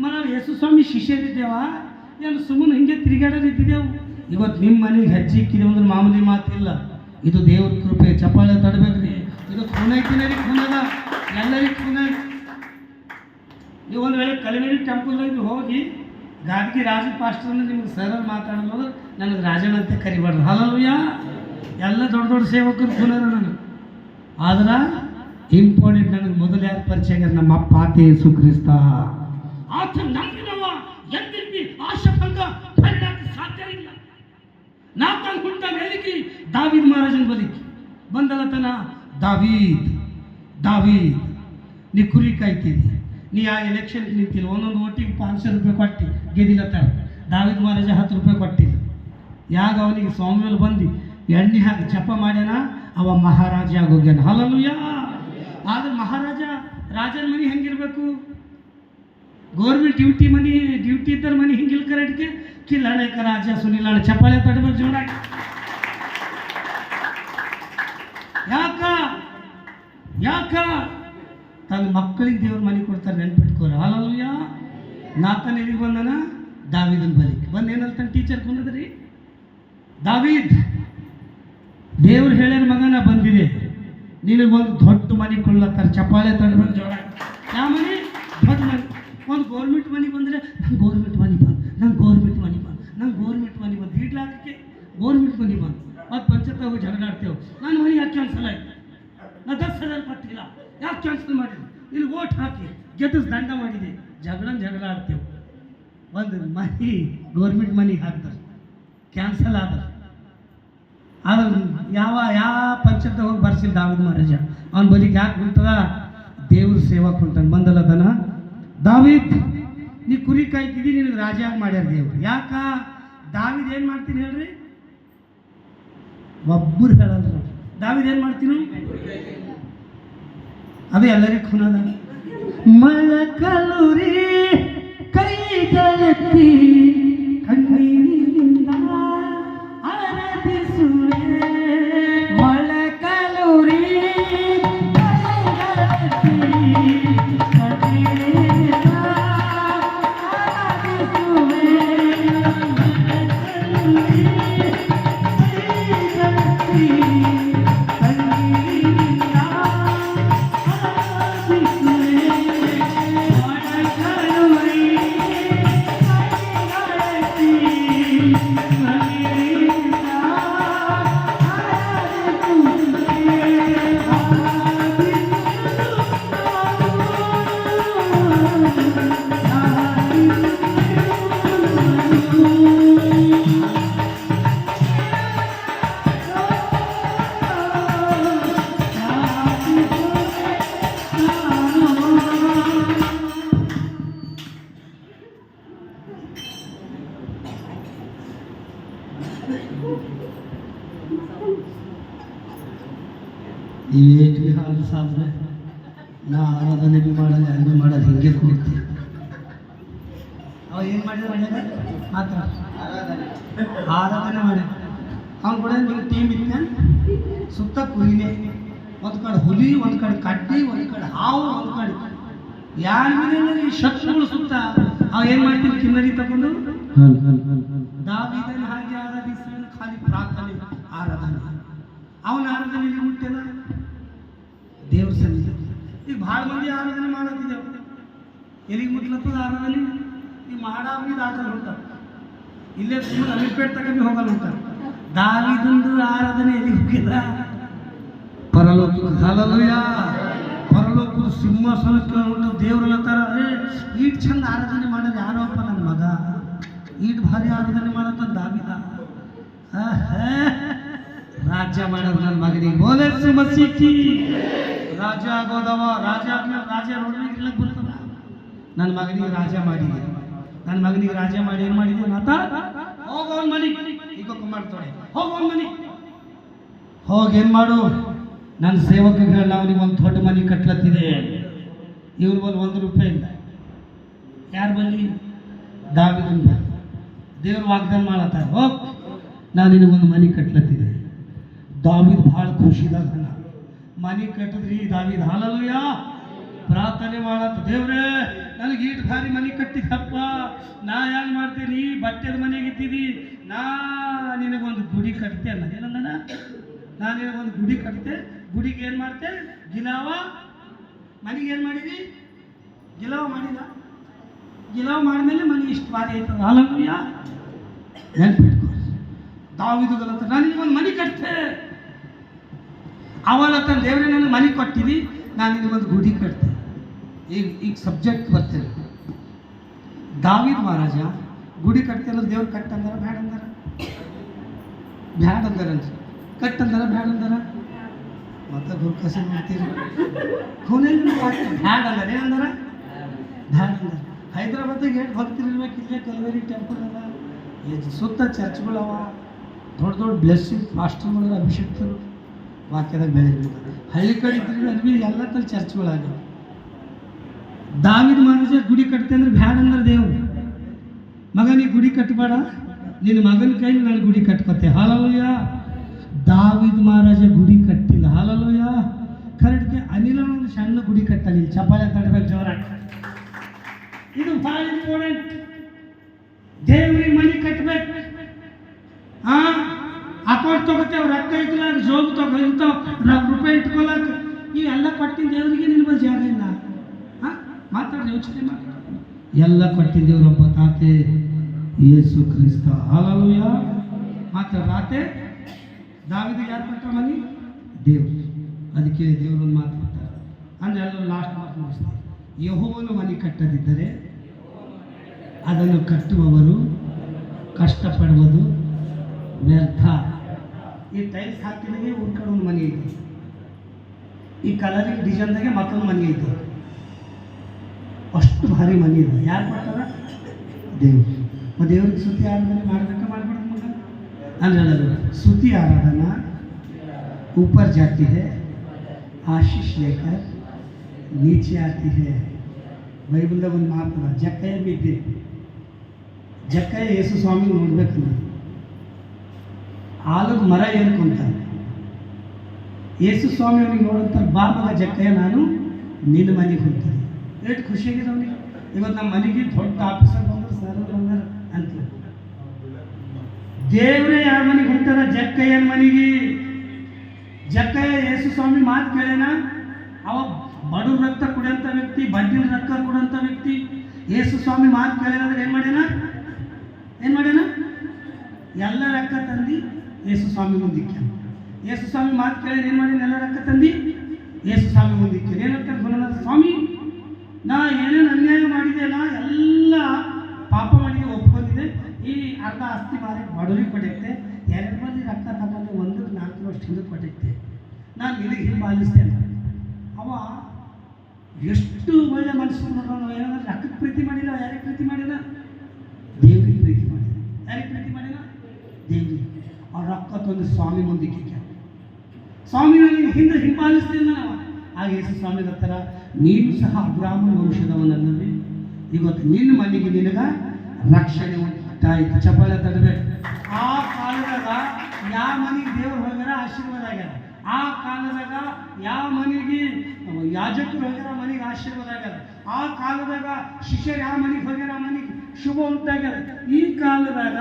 ನಾವು ಯೇಸು ಸ್ವಾಮಿ ಶಿಷ್ಯರಿದ್ದೇವ? ಏನು ಸುಮ್ಮನೆ ಹಿಂಗೆ ತಿರುಗಾಡೋದಿದ್ದೇವು? ಇವತ್ತು ನಿಮ್ಮ ಮನೆಗೆ ಹೆಜ್ಜೆ ಇಕ್ಕಿದೆ ಅಂದ್ರೆ ಮಾಮೂಲಿ ಮಾತಿಲ್ಲ. ಇದು ದೇವ್ರ ಕೃಪೆ. ಚಪ್ಪಾಳೆ ತಡಬೇಕ್ರಿ. ಇದು ಖೂನೈತಿನರಿಗೆ ಖೂನದ, ಎಲ್ಲರಿಗೆ ಖೂನ. ನೀವು ಒಂದು ವೇಳೆ ಕಲಿಮೇರಿ ಟೆಂಪಲ್ದಾಗ ಹೋಗಿ ಗಾದಗಿ ರಾಜ ಪಾಸ್ಟರ್ ಅಂದ್ರೆ ನಿಮ್ಗೆ ಸರಳ ಮಾತಾಡೋದು, ನನಗೆ ರಾಜನ ಅಂತ ಕರಿಬಾರ್ದು. ಹಾಲೆಲೂಯಾ ಎಲ್ಲ ದೊಡ್ಡ ದೊಡ್ಡ ಸೇವಕರು ಖೂನರ ನನಗೆ. ಆದ್ರೆ ಇಂಪಾರ್ಟೆಂಟ್ ನನಗೆ ಮೊದಲು ಯಾರು ಪರಿಚಯ ಆಗ್ಯಾರ? ನಮ್ಮ ಅಪ್ಪ ಆತ ಯೇಸು ಕ್ರಿಸ್ತ. ಆತ ನಂಬಿದವ ಎಂದಿರ್ಬಿ ಆಶಭಂಗ ಪಡೆಯಕ್ಕೆ ಸಾಧ್ಯ ಇಲ್ಲ. ನಾತನ ಹುಟ್ಟ ಮೇಲಿಗೆ ದಾವೀದ್ ಮಹಾರಾಜನ ಬಲಿಗೆ ಬಂದಲತನ. ದಾವೀದ್ ದಾವೀದ್ ನೀ ಕುರಿ ಕಾಯ್ತಿದ್ದಿ, ನೀ ಆ ಎಲೆಕ್ಷನ್ ನಿಂತಿಲ್ಲ. ಒಂದೊಂದು ಓಟಿಗೆ 500 ರೂಪಾಯಿ ಕೊಟ್ಟು ಗೆದ್ದಿಲ್ಲತ್ತಾರ. ದಾವೀದ್ ಮಹಾರಾಜ 10 ರೂಪಾಯಿ ಕೊಟ್ಟಿಲ್ಲ. ಯಾಗ ಅವನಿಗೆ ಸ್ವಾಮಿಯಲ್ಲಿ ಬಂದು ಎಣ್ಣೆ ಹಾಕಿ ಜಪ ಮಾಡ್ಯಾನ, ಅವ ಮಹಾರಾಜ ಆಗೋಗ್ಯಾನ. ಹಾಲೆಲೂಯಾ. ಆದ್ರೆ ಮಹಾರಾಜ ರಾಜನ ಮನೆ ಹೆಂಗಿರ್ಬೇಕು? ಗೌರ್ಮೆಂಟ್ ಡ್ಯೂಟಿ ಇದ್ದರ ಮನೆ ಹಿಂಗಿಲ್ ಕರೆಕ್ಟ್ಗೆ ಕಿಲ್ಲಣಕ ರಾಜ ಸುನಿಲಣ್ಣ. ಚಪ್ಪಾಳೆ ತಡಬೇಕು ಜೋರಾಗಿ. ಯಾಕ ತನ್ನ ಮಕ್ಕಳಿಗೆ ದೇವ್ರ ಮನೆ ಕೊಡ್ತಾರೆ. ನೆನ್ಪಿಟ್ಕೋರ. ಹಾಲೆಲೂಯಾ. ನಾತನ ಎಲ್ಲಿಗೆ ಬಂದನ? ದಾವೀದನ ಬಲಿಗೆ ಬಂದು ಏನಂತಾನೆ? ಟೀಚರ್ ಕೊಂದದ್ರಿ ದಾವೀದ್, ದೇವ್ರು ಹೇಳ್ಯಾರ ಮಗನ ಬಂದಿದೆ, ನಿನಗೊಂದು ದೊಡ್ಡ ಮನೆ ಕೊಳ್ಳತ್ತಾರ. ಚಪ್ಪಾಳೆ ತಡಬೇಕು ಜೋರಾಗಿ. ಯಾವ ಮನೆ? ದೊಡ್ಡ ಮನೆ. ಒಂದು ಗೌರ್ಮೆಂಟ್ ಮನೆ ಬಂದರೆ ನಂಗೆ ಗೌರ್ಮೆಂಟ್ ಮನೆ ಬಂದು, ನಂಗೆ ಗೌರ್ಮೆಂಟ್ ಮನೆ ಬಂದು, ನಂಗೆ ಗೌರ್ಮೆಂಟ್ ಮನೆ ಬಂದು, ಇಡ್ಲಾಕಕ್ಕೆ ಗೌರ್ಮೆಂಟ್ ಮನೆ ಬಂದು ಮತ್ತು ಪಂಚಾಯತ್ ಹೋಗಿ ಜಗಳಾಡ್ತೇವೆ. ನನ್ನ ಮನೆ ಯಾಕೆ ಕ್ಯಾನ್ಸಲ್ ಆಯ್ತು? ನಾ 10,000 ಕೊಟ್ಟಿಲ್ಲ, ಯಾಕೆ ಕ್ಯಾನ್ಸಲ್ ಮಾಡಿದ್ರು? ಇಲ್ಲಿ ಓಟ್ ಹಾಕಿ ಗೆದ್ದಿಸ್ ದಂಡ ಮಾಡಿದೆ. ಜಗಳ ಆಡ್ತೇವೆ. ಒಂದು ಮನೆ ಗೌರ್ಮೆಂಟ್ ಮನೆಗೆ ಹಾಕ್ತಾರೆ, ಕ್ಯಾನ್ಸಲ್ ಆದ್ರೆ. ಆದ್ರೆ ಯಾವ ಪಂಚಾಯತ್ ಹೋಗಿ ಬರ್ಸಿಲ್ಲ ದಾವೀದ್ ಮಹಾರಾಜ. ಅವನ ಬಲಿಗೆ ಯಾಕೆ ಹೊಂಟದ? ದೇವ್ರ ಸೇವಕ್ ಹೊಂಟಾನ. ಬಂದಲ್ಲದನ ದಾವೀದ್ ನೀ ಕುರಿ ಕಾಯ್ತಿದ್ದಿ, ನಿನಗೆ ರಾಜಾಗಿ ಮಾಡ್ಯಾರ ದೇವ್ರು. ಯಾಕ? ದಾವೀದ್ ಏನು ಮಾಡ್ತೀನಿ ಹೇಳ್ರಿ? ಒಬ್ಬರು ಹೇಳಲ್ಲ. ದಾವೀದ್ ಏನು ಮಾಡ್ತೀನಿ? ಅದು ಎಲ್ಲರಿಗೂ ಖುನದ. ಮಳಕಲುರಿ ಕೈಗಳೆತ್ತಿ ಕಣ್ಣೀರಿನಿಂದ ಆರಾಧಿಸುವೆ. ಮೊಳಕಲುರಿ ಕೈಗಳೆತ್ತಿ ಕಣ್ಣೀರಿನಿಂದ ಆರಾಧಿಸುವೆ. ಏಟು ಭೀ ಹಾಲು ಸಾಬ್ರೆ ನಾ ಆರಾಧನೆ ಭೀ ಮಾಡೋದು, ಯಾರು ಮಾಡೋದು ಹಿಂಗೆ ಕೂಡ್ತೀವಿ. ಅವ ಏನು ಮಾಡಿದ್ರೆ ಮಾತ್ರ ಆರಾಧನೆ ಮಾಡಿ ಅವ್ನು ಕೂಡ ನಿಮ್ಮ ಟೀಮ್ ಇತ್ತು ಸುತ್ತ ಕುರಿನೇ, ಒಂದು ಕಡೆ ಹುಲಿ, ಒಂದು ಕಡೆ ಕಡ್ಡಿ, ಒಂದು ಕಡೆ ಹಾವು, ಒಂದು ಕಡೆ ಯಾರಿಗೂ ಶತ್ರುಗಳು ಸುತ್ತ ಅವ್ ಏನ್ ಮಾಡ್ತೀವಿ ಕಿನ್ನರಿ ತಗೊಂಡು ದಾವೀದನ ಹಾಗೆ ಆರಾಧಿಸಲು ಖಾಲಿ ಪ್ರಾರ್ಥನೆ ಆರಾಧನೆ. ಅವನ ಆರಾಧನೆ ಮುಟ್ಟೆನ ದೇವ್ರ ಸನ್ನಿಧಿ. ಈಗ ಭಾಳ ಮಂದಿ ಆರಾಧನೆ ಮಾಡೋದಿದ್ದೇವೆ, ಎಲ್ಲಿಗೆ ಮುಟ್ಲತ್ತದ ಆರಾಧನೆ ಈ ಮಾಡಾವಿದ ಆಟ ಹೊಂಟಾರ. ಇಲ್ಲೇ ಸುಮ್ಮನೆ ಅಮೀರ್ಪೇಟ್ ತಗೊಂಡು ಹೋಗಲ್ಲ ಹೊಂಟಾರ. ದಾವೀದಂದು ಆರಾಧನೆ ಎಲ್ಲಿಗೆ ಹೋಗಿದ್ರ ಪರಲೋಕ. ಹಲ್ಲೆಲೂಯಾ. ಪರಲೋಕದ ಸಿಂಹಾಸನಕ್ಕೆ ದೇವ್ರಲ್ಲ ತರ ಈಟ್ ಚಂದ ಆರಾಧನೆ ಮಾಡೋದು ಯಾರಪ್ಪ ನನ್ನ ಮಗ, ಈಟ್ ಭಾರಿ ಆರಾಧನೆ ಮಾಡತ್ತ ದಾವಿದ. ರಾಜ್ಯ ಮಾಡೋದು ನನ್ನ ಮಗನಿಗೆ ಬೋಲಸ್ ಮಸೀಕಿ ರಾಜ ಆಗೋದವ. ರಾಜ ಆದ್ಮೇಲೆ ರಾಜ ನೋಡ್ಬೇಕು ಇಲ್ಲಕ್ಕೆ ಬರ್ತದ. ನನ್ನ ಮಗನಿಗೆ ರಾಜ ಮಾಡಿದೆ, ನನ್ನ ಮಗನಿಗೆ ರಾಜ ಮಾಡಿ ಏನು ಮಾಡಿದೆ ಮಾತ ಹೋಗೋನ್ ಮನಿ ಈಗ ಮಾಡ್ತಾಳೆ, ಹೋಗೋನ್ ಮನಿ ಹೋಗಿ ಏನು ಮಾಡು. ನನ್ನ ಸೇವಕಗಳನ್ನ ಅವನಿಗೆ ಒಂದು ದೊಡ್ಡ ಮನೆ ಕಟ್ಲತ್ತಿದೆ. ಇವ್ರ ಬಲ್ಲಿ ₹1 ಇಲ್ಲ. ಯಾರು ಬಲ್ಲಿ? ದಾವೀದನ ಬಲ್ಲಿ. ದೇವ್ರು ವಾಗ್ದಾನ ಮಾಡತ್ತಾರೆ, ಹೋಗ್ ನಾನು ನಿನಗೊಂದು ಮನೆ ಕಟ್ಲತ್ತಿದೆ. ದಾವೀದ್ ಭಾಳ ಖುಷಿದಾಗ ಮನೆ ಕಟ್ಟಿದ್ರಿ ದಾವೀದ್. ಹಲ್ಲೆಲೂಯಾ. ಪ್ರಾರ್ಥನೆ ಮಾಡತ್ತ, ದೇವ್ರೇ ನನಗೆ ಈಟ್ ಭಾರಿ ಮನೆ ಕಟ್ಟಿದಪ್ಪ, ನಾ ಏನು ಮಾಡ್ತೀನಿ, ಬಟ್ಟೆದ ಮನೆಗೆ ಇಟ್ಟಿದಿ, ನಾ ನಿನಗೊಂದು ಗುಡಿ ಕಟ್ತೆ ಅನ್ನ. ಏನಂದ ನಾನು ನಿನಗೊಂದು ಗುಡಿ ಕಟ್ತೆ, ಗುಡಿಗೆ ಏನು ಮಾಡ್ತೆ ಗಿಲಾವ, ಮನೆಗೆ ಏನು ಮಾಡಿದಿ ಗಿಲಾವ ಮಾಡಿಲ್ಲ. ಗಿಲಾವ ಮಾಡಿದ್ಮೇಲೆ ಮನೆ ಇಷ್ಟು ಭಾರಿ ಆಯ್ತದ. ಹಲ್ಲೆಲೂಯಾ. ನೆನ್ಪಿಟ್ಕೊ, ದಾವೀದಗಲತ್ತ ನಾನು ನಿನಗೊಂದು ಮನೆ ಕಟ್ತೆ. ಅವಲತ್ತ ದೇವ್ರೆ ನನಗೆ ಮನೆ ಕೊಟ್ಟಿದಿ, ನಾನು ನಿನಗೊಂದು ಗುಡಿ ಕಟ್ತೆ. ಈಗ ಸಬ್ಜೆಕ್ಟ್ ಬರ್ತೇನೆ. ದಾವೀದ್ ಮಹಾರಾಜ ಗುಡಿ ಕಟ್ತೇನೆ ದೇವ್ರು ಕಟ್ಟಂದಾರ ಬ್ಯಾಡ ಅಂದಾರ? ಬ್ಯಾಡ ಅಂದಾರ ಅಂತ ಕಟ್ಟಂದಾರ ಬ್ಯಾಡ ಅಂದಾರ? ಮತ್ತೆ ಗುರುಕಸಿ ಮಾಡ್ತೀರಿ ಬ್ಯಾಡ ಅಂದಾರ. ಏನಂದಾರ? ಬ್ಯಾಡ ಅಂದಾರ. ಹೈದರಾಬಾದಾಗ ಎಷ್ಟು ಭಕ್ತರಿರ್ಬೇಕು, ಇಲ್ಲೇ ಕಲ್ವೇರಿ ಟೆಂಪಲ್ ಅದ, ಸುತ್ತ ಚರ್ಚ್ಗಳವ, ದೊಡ್ಡ ದೊಡ್ಡ ಬ್ಲೆಸ್ಸಿಂಗ್ ಪಾಸ್ಟರ್ಗಳು ಅಭಿಷೇಕ್ತರು ವಾಕ್ಯದಾಗ ಬೆಳೆದಿರ್ತಾರೆ. ಹಳ್ಳಿ ಕಡೆ ಇದ್ರೆ ಅಲ್ಲಿ ಎಲ್ಲ ತರ ಚರ್ಚ್ಗಳಾಗ್ಯಾವ. ದಾವೀದ್ ಮಹಾರಾಜ ಗುಡಿ ಕಟ್ತೆ ಅಂದ್ರೆ ಬ್ಯಾಡ ಅಂದ್ರೆ ದೇವ್ರು ಮಗ ನೀ ಗುಡಿ ಕಟ್ಟಬೇಡ, ನಿನ್ನ ಮಗನ ಕೈಲಿ ನಾನು ಗುಡಿ ಕಟ್ಕೊತೆ. ಹಲ್ಲೆಲೂಯಾ. ದಾವೀದ್ ಮಹಾರಾಜ ಗುಡಿ ಕಟ್ಟಿಲ್ಲ. ಹಲ್ಲೆಲೂಯಾ. ಕರೆಕ್ಟ್ಗೆ ಅನಿಲ ಒಂದು ಸಣ್ಣ ಗುಡಿ ಕಟ್ಟಲಿ, ಚಪ್ಪಾಳೆ ತಡಬೇಕು ಜೋರಾಗಿ. ಇದು ಭಾಳ ಇಂಪಾರ್ಟೆಂಟ್. ದೇವ್ರಿಗೆ ಮನೆ ಕಟ್ಟಬೇಕು. ಅಕೌಂಟ್ ತಗೋತೇವೆ, ರೊಕ್ಕ ಇಟ್ಕೊಳಕ್, ಜೋಬ್ ತಗೋ ಇಂಥವು ₹1 ಇಟ್ಕೊಳಕ್, ಇವೆಲ್ಲ ಕೊಟ್ಟಿನ ದೇವರಿಗೆ ನಿನ್ನ ಜಾಗ ಇಲ್ಲ. ಮಾತಾಡಿ ಯೋಚನೆ ಮಾಡಿ. ಎಲ್ಲ ಕೊಟ್ಟಿನ ದೇವರೊಬ್ಬ ತಾತೆ ಯೇಸು ಕ್ರಿಸ್ತ. ಹಲ್ಲೆಲೂಯಾ. ಮಾತ್ರ ತಾತೆ ದಾವೀದಿಗೆ ಯಾರು ಕೊಟ್ಟ ಮನೆ? ದೇವ್ರು. ಅದಕ್ಕೆ ದೇವ್ರನ್ನ ಮಾತು ಕೊಡ್ತಾರೆ. ಅಂದ್ರೆ ಎಲ್ಲರೂ ಲಾಸ್ಟ್ ಮಾತು ಮುಗಿಸ್ತಾರೆ. ಯೆಹೋವನು ಮನೆ ಕಟ್ಟದಿದ್ದರೆ ಅದನ್ನು ಕಟ್ಟುವವರು ಕಷ್ಟಪಡುವುದು ವ್ಯರ್ಥ. ಈ ಟೈಲ್ಸ್ ಹಾಕಿದಾಗೆ ಒಂದು ಕಡೆ ಒಂದು ಮನೆ ಐತಿ, ಈ ಕಲರಿಂಗ್ ಡಿಸೈನ್ದಾಗೆ ಮತ್ತೊಂದು ಮನೆ ಐತಿ. ಅಷ್ಟು ಭಾರಿ ಮನೆ ಇದೆ. ಯಾರು ಮಾಡ್ತಾರ? ದೇವ್ರು. ದೇವ್ರಿಗೆ ಸ್ತುತಿ ಆರಾಧನೆ ಮಾಡ್ಬೇಕಾ ಮಾಡ್ಬಾರ್ದು ಮಗ? ಅಂದ್ರೆ ಸ್ತುತಿ ಆರಾಧನಾ ऊपर जाती है, आशीष लेकर नीचे आती है. ಬೈಬಲ್ದಾಗ ಒಂದು ಮಾತದ, ಜಕ್ಕಯ್ಯ ಬಿದ್ದೆ. ಜಕ್ಕಯ್ಯ ಯೇಸು ಸ್ವಾಮಿ ನೋಡ್ಬೇಕಂದ್ರೆ ಆಲದ ಮರ ಏರ್ಕೊಂತಾನೆ. ಯೇಸು ಸ್ವಾಮಿ ಅವನಿಗೆ ನೋಡುತ್ತಾರೆ, ಬಾ ಮಗ ಜಕ್ಕಯ್ಯ, ನಾನು ನಿನ್ನ ಮನೆಗೆ ಹೋಗ್ತೀನಿ. ಎಷ್ಟು ಖುಷಿಯಾಗಿದೆ ಅವನಿಗೆ. ಇವತ್ತು ನಮ್ಮ ಮನೆಗೆ ದೊಡ್ಡ ಆಫೀಸರ್ ಬಂದರು, ಸರ್ ಬಂದರು ಅಂತ. ದೇವರೇ ಯಾರ ಮನೆಗೆ ಹೋಗ್ತಾರ? ಜಕ್ಕಯ್ಯನ ಮನೆಗೆ. ಜಕ್ಕಯ್ಯ ಯೇಸು ಸ್ವಾಮಿ ಮಾತು ಕೇಳೇನ. ಅವ ಬಡವ್ರ ರಕ್ತ ಕುಡಿಯಂಥ ವ್ಯಕ್ತಿ, ಬಡ್ಡಿನ ರಕ್ತ ಕೊಡೋಂಥ ವ್ಯಕ್ತಿ. ಯೇಸು ಸ್ವಾಮಿ ಮಾತು ಕೇಳೇನಂದ್ರೆ ಏನು ಮಾಡ್ಯಾನ? ಎಲ್ಲ ರೊಕ್ಕ ತಂದು ಯೇಸು ಸ್ವಾಮಿ ಮುಂದಿಕ್ಕ. ಯೇಸು ಸ್ವಾಮಿ ಮಾತು ಕೇಳಿ ಏನು ಮಾಡಿ? ಎಲ್ಲ ರೊಕ್ಕ ತಂದು ಯೇಸು ಸ್ವಾಮಿ ಮುಂದಿಕ್ಕ. ಏನಂತ ಬರೋಣ? ಸ್ವಾಮಿ, ನಾ ಏನೇನು ಅನ್ಯಾಯ ಮಾಡಿದೆ, ನಾ ಎಲ್ಲ ಪಾಪ ಮಾಡಿದೆ, ಒಪ್ಕೊಂಡಿದ್ದೆ. ಈ ಅರ್ಧ ಆಸ್ತಿ ಮಾರಿ ಬಡವರಿಗೆ ಕೊಟ್ಟೈತೆ, 2 ಮಂದಿ ರೊಕ್ಕ ತಗೊಂಡು 1-4 ವರ್ಷ ಹಿಂದೆ ಕೊಟ್ಟೈತೆ, ನಾನು ನಿನಗೆ ಹಿಂಬಾಲಿಸ್ತೇನೆ. ಅವ ಎಷ್ಟು ಒಳ್ಳೆ ಮನಸ್ಸು ನೋಡೋಣ. ಏನಂದ್ರೆ ರೊಕ್ಕಕ್ಕೆ ಪ್ರೀತಿ ಮಾಡಿಲ್ಲ, ಯಾರಿಗೆ ಪ್ರೀತಿ ಮಾಡಿಲ್ಲ? ದೇವ್ರಿಗೆ ಪ್ರೀತಿ ಮಾಡಿದ. ಯಾರಿಗೆ ಪ್ರೀತಿ ಮಾಡಿಲ್ಲ? ದೇವ್ರಿಗೆ. ಆ ರೊಕ್ಕ ತಂದು ಸ್ವಾಮಿ ಮುಂದಿಕ್ಕೆ. ಸ್ವಾಮಿ ನನಗೆ ಹಿಂದೆ ಹಿಂಬಾಲಿಸ್ತೇನೆ ನಾವು. ಆಗ ಯೇಸು ಸ್ವಾಮಿ ಹತ್ತರ, ನೀನು ಸಹ ಅಬ್ರಾಹ್ಮನ ವಂಶದವನಲ್ಲವೇ? ಇವತ್ತು ನಿನ್ನ ಮನೆಗೆ ನಿನಗ ರಕ್ಷಣೆ ಉಂಟು. ಆಯ್ತು ಚಪ್ಪಾಳೆ ತಡಬೇಕು. ಆ ಕಾಲದಾಗ ಯಾವ ಮನೆಗೆ ದೇವ್ರು ಹೋಗ್ಯಾರ ಆಶೀರ್ವಾದ ಆಗ್ಯಾರ. ಆ ಕಾಲದಾಗ ಯಾವ ಮನೆಗೆ ಯಾಜಕರು ಹೋಗ್ಯಾರ ಮನೆಗೆ ಆಶೀರ್ವಾದ ಆಗ್ಯಾರ. ಆ ಕಾಲದಾಗ ಶಿಷ್ಯರು ಯಾವ ಮನೆಗೆ ಹೋಗ್ಯಾರ ಆ ಮನೆಗೆ ಶುಭ ಉಂಟಾಗ್ಯಾರ. ಈ ಕಾಲದಾಗ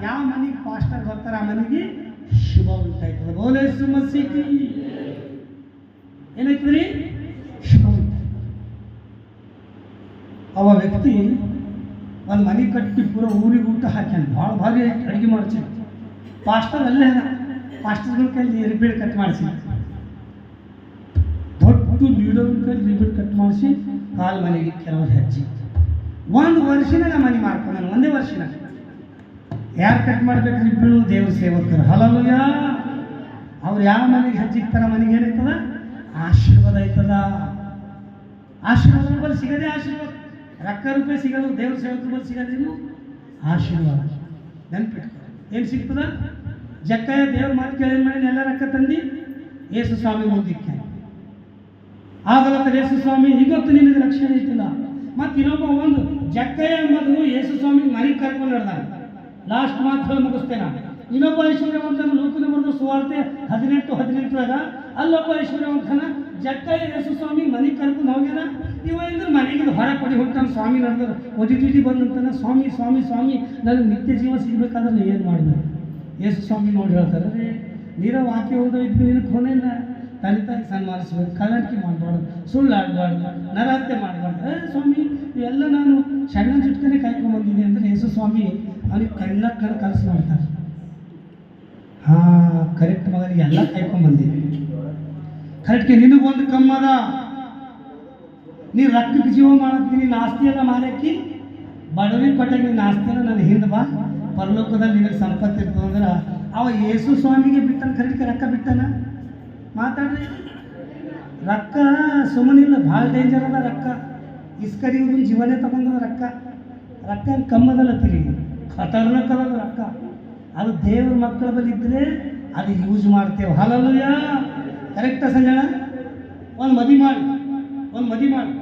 ಯಾವ ಮನೆಗೆ ಪಾಸ್ಟರ್ ಬರ್ತಾರ ಆ ಮನೆಗೆ ಶುಭ ಉಂಟಾಯ್ತದ. ಬೋಲೆ ಸುಮಸಿಕಿ ಏನಾಯ್ತದ್ರಿ? ಶುಭ ಉಂಟಾಯ್ತು. ಅವ ವ್ಯಕ್ತಿ ಒಂದು ಮನೆ ಕಟ್ಟಿ ಪೂರ ಊರಿಗೆ ಊಟ ಹಾಕ್ಯಾನ. ಭಾಳ ಭಾರಿ ಅಡುಗೆ ಮಾಡ್ಸಿ ಪಾಸ್ಟರ್ ಅಲ್ಲೇ ಪಾಸ್ಟರ್ಗಳ ಕೈಲಿ ರಿಪೇರ್ ಕಟ್ ಮಾಡಿಸಿ, ದೊಡ್ಡ ಲೀಡರ್ ಕೈಲಿ ರಿಪೇರ್ ಕಟ್ ಮಾಡಿಸಿ ಕಾಲು ಮನೆಗೆ ಕೆಲವರು ಹಚ್ಚಿ ಒಂದು ವರ್ಷನಾಗ ಮನೆ ಮಾಡ್ಕೊಂಡ. ಒಂದೇ ವರ್ಷನಾಗ ಯಾರು ಕಟ್ ಮಾಡ್ಬೇಕು? ಇಬ್ಬರು ದೇವ್ರ ಸೇವಕರು. ಹಲಲುಯ. ಅವ್ರು ಯಾವ ಮನೆಗೆ ಹಚ್ಚಿರ್ತಾರ ಮನೆಗೆ ಏನಾಯ್ತದ? ಆಶೀರ್ವಾದ ಆಯ್ತದ. ಆಶೀರ್ವಾದ ಬಲ್ಲಿ ಸಿಗದೆ ಆಶೀರ್ವಾದ. ರೊಕ್ಕ ರೂಪಾಯಿ ಸಿಗಲ್ಲ, ದೇವ್ರ ಸೇವಕರ ಬಲ್ಲಿ ಸಿಗೋದೇನು? ಆಶೀರ್ವಾದ. ನೆನ್ಪಿಟ್ಕೊ. ಏನು ಸಿಗ್ತದ? ಜಕ್ಕಯ್ಯ ದೇವ್ರ ಮಾತು ಕೇಳಿ ಮಾಡಿ ಎಲ್ಲ ರೊಕ್ಕ ತಂದು ಯೇಸು ಸ್ವಾಮಿ ಓದಿಕ್ಕೆ ಆಗಲತ್ತ. ಯೇಸು ಸ್ವಾಮಿ ಇವತ್ತು ನಿನಗೆ ರಕ್ಷಣೆ ಐತಿಲ್ಲ. ಮತ್ತು ಇನ್ನೊಬ್ಬ ಒಂದು ಜಕ್ಕಯ್ಯ ಎಂಬುದು ಯೇಸು ಸ್ವಾಮಿ ಮನೆಗೆ ಕರ್ಕೊಂಡು ನಡೆದಾನೆ. ಲಾಸ್ಟ್ ಮಾತು ಹೇಳಿ ಮುಗಿಸ್ತೇನೆ. ಇನ್ನೊಬ್ಬ ಐಶ್ವರ್ಯವಂತನ ಲೋಕದ ಬರೆದ ಸುವಾರ್ತೆ 18:18 ಅಲ್ಲೊಬ್ಬ ಐಶ್ವರ್ಯವಂತನ ಜಕ್ಕಯ್ಯ ಯೇಸು ಸ್ವಾಮಿ ಮನೆಗೆ ಕರ್ಕೊಂಡು ಹೋಗ್ಯಾನ. ಇವ ಅಂದ್ರೆ ಮನೆಗೆ ಹೊರ ಕೊಡಿ ಹೋಗ್ತಾನೆ. ಸ್ವಾಮಿ ನಡೆದ್ರೆ ಒದಿಟಿ ಬಂದಂತಾನೆ, ಸ್ವಾಮಿ ಸ್ವಾಮಿ ಸ್ವಾಮಿ ನನಗೆ ನಿತ್ಯ ಜೀವ ಸಿಗ್ಬೇಕಾದ್ರೆ ನೀ ಏನು ಮಾಡಬೇಕು? ಯೇಸು ಸ್ವಾಮಿ ನೋಡಿ ಹೇಳ್ತಾರೆ, ರೀ ನೀರ ವಾಕ್ಯ ಓದೋ ಇದ್ದು ನಿನಗೆ ಕೊನೆ ಇಲ್ಲ. ತಂದೆ ತಾಯಿ ಸನ್ಮಾನಿಸ್ಬೇಕು, ಕಳ್ಳಂಟಿಕೆ ಮಾಡಬಾರ್ದು, ಸುಳ್ಳು ಆಡಬಾರ್ದು, ನರಹತ್ಯೆ ಮಾಡಬಾರ್ದು. ಸ್ವಾಮಿ ಇವೆಲ್ಲ ನಾನು ಸಣ್ಣ ಚುಟ್ಕನೆ ಕಾಯ್ಕೊಂಡ್ಬಂದಿದ್ದೆ ಅಂದರೆ ಯೇಸು ಸ್ವಾಮಿ ಅವನಿಗೆ ಕಣ್ಣ ಕನಸು ಮಾಡ್ತಾರೆ. ಹಾಂ ಕರೆಕ್ಟ್ ಮಗನಿಗೆ ಎಲ್ಲ ಕಾಯ್ಕೊಂಡ್ಬಂದಿದ್ದೆ. ಕರೆಕ್ಟ್ಗೆ ನಿನಗೊಂದು ಕಮ್ಮದ. ನೀ ರಕ್ತಕ್ಕೆ ಜೀವ ಮಾಡತ್ತೀನಿ, ನಿನ್ನ ಆಸ್ತಿ ಎಲ್ಲ ಮಾರಕ್ಕಿ ಬಡವರಿಗೆ ಕೊಟ್ಟಾಗ ನಿನ್ನ ಆಸ್ತಿಯೆಲ್ಲ ನನ್ನ ಹಿಂದೆ ಬಾ, ಪರಲೋಕದಲ್ಲಿ ನಿನಗೆ ಸಂಪತ್ತು ಇರ್ತದೆ ಅಂದ್ರೆ ಅವ ಯೇಸು ಸ್ವಾಮಿಗೆ ಬಿಟ್ಟನ. ಕರೆಕ್ಟ್ಗೆ ರೊಕ್ಕ ಬಿಟ್ಟನ. ಮಾತಾಡ್ರಿ. ರೊಕ್ಕ ಸುಮ್ಮನಿಲ್ಲ, ಭಾಳ ಡೇಂಜರ್ ಅದ ರೊಕ್ಕ. ಇಸ್ಕರಿಯೋದನ್ನ ಜೀವನೇ ತಗೊಂಡದ ರೊಕ್ಕ. ರೊಕ್ಕ ಕಮ್ಮದಲ್ಲತ್ತೀರಿ, ಖತರ್ನಾಕ್ ಅದ ರೊಕ್ಕ. ಅದು ದೇವ್ರ ಮಕ್ಕಳ ಬಳಿ ಇದ್ದರೆ ಅದು ಯೂಸ್ ಮಾಡ್ತೇವೆ. ಹಲಲುಯ. ಕರೆಕ್ಟ ಸಂಜಣ? ಒಂದು ಮದಿ ಮಾಡಿ, ಒಂದು ಮದಿ ಮಾಡಿ.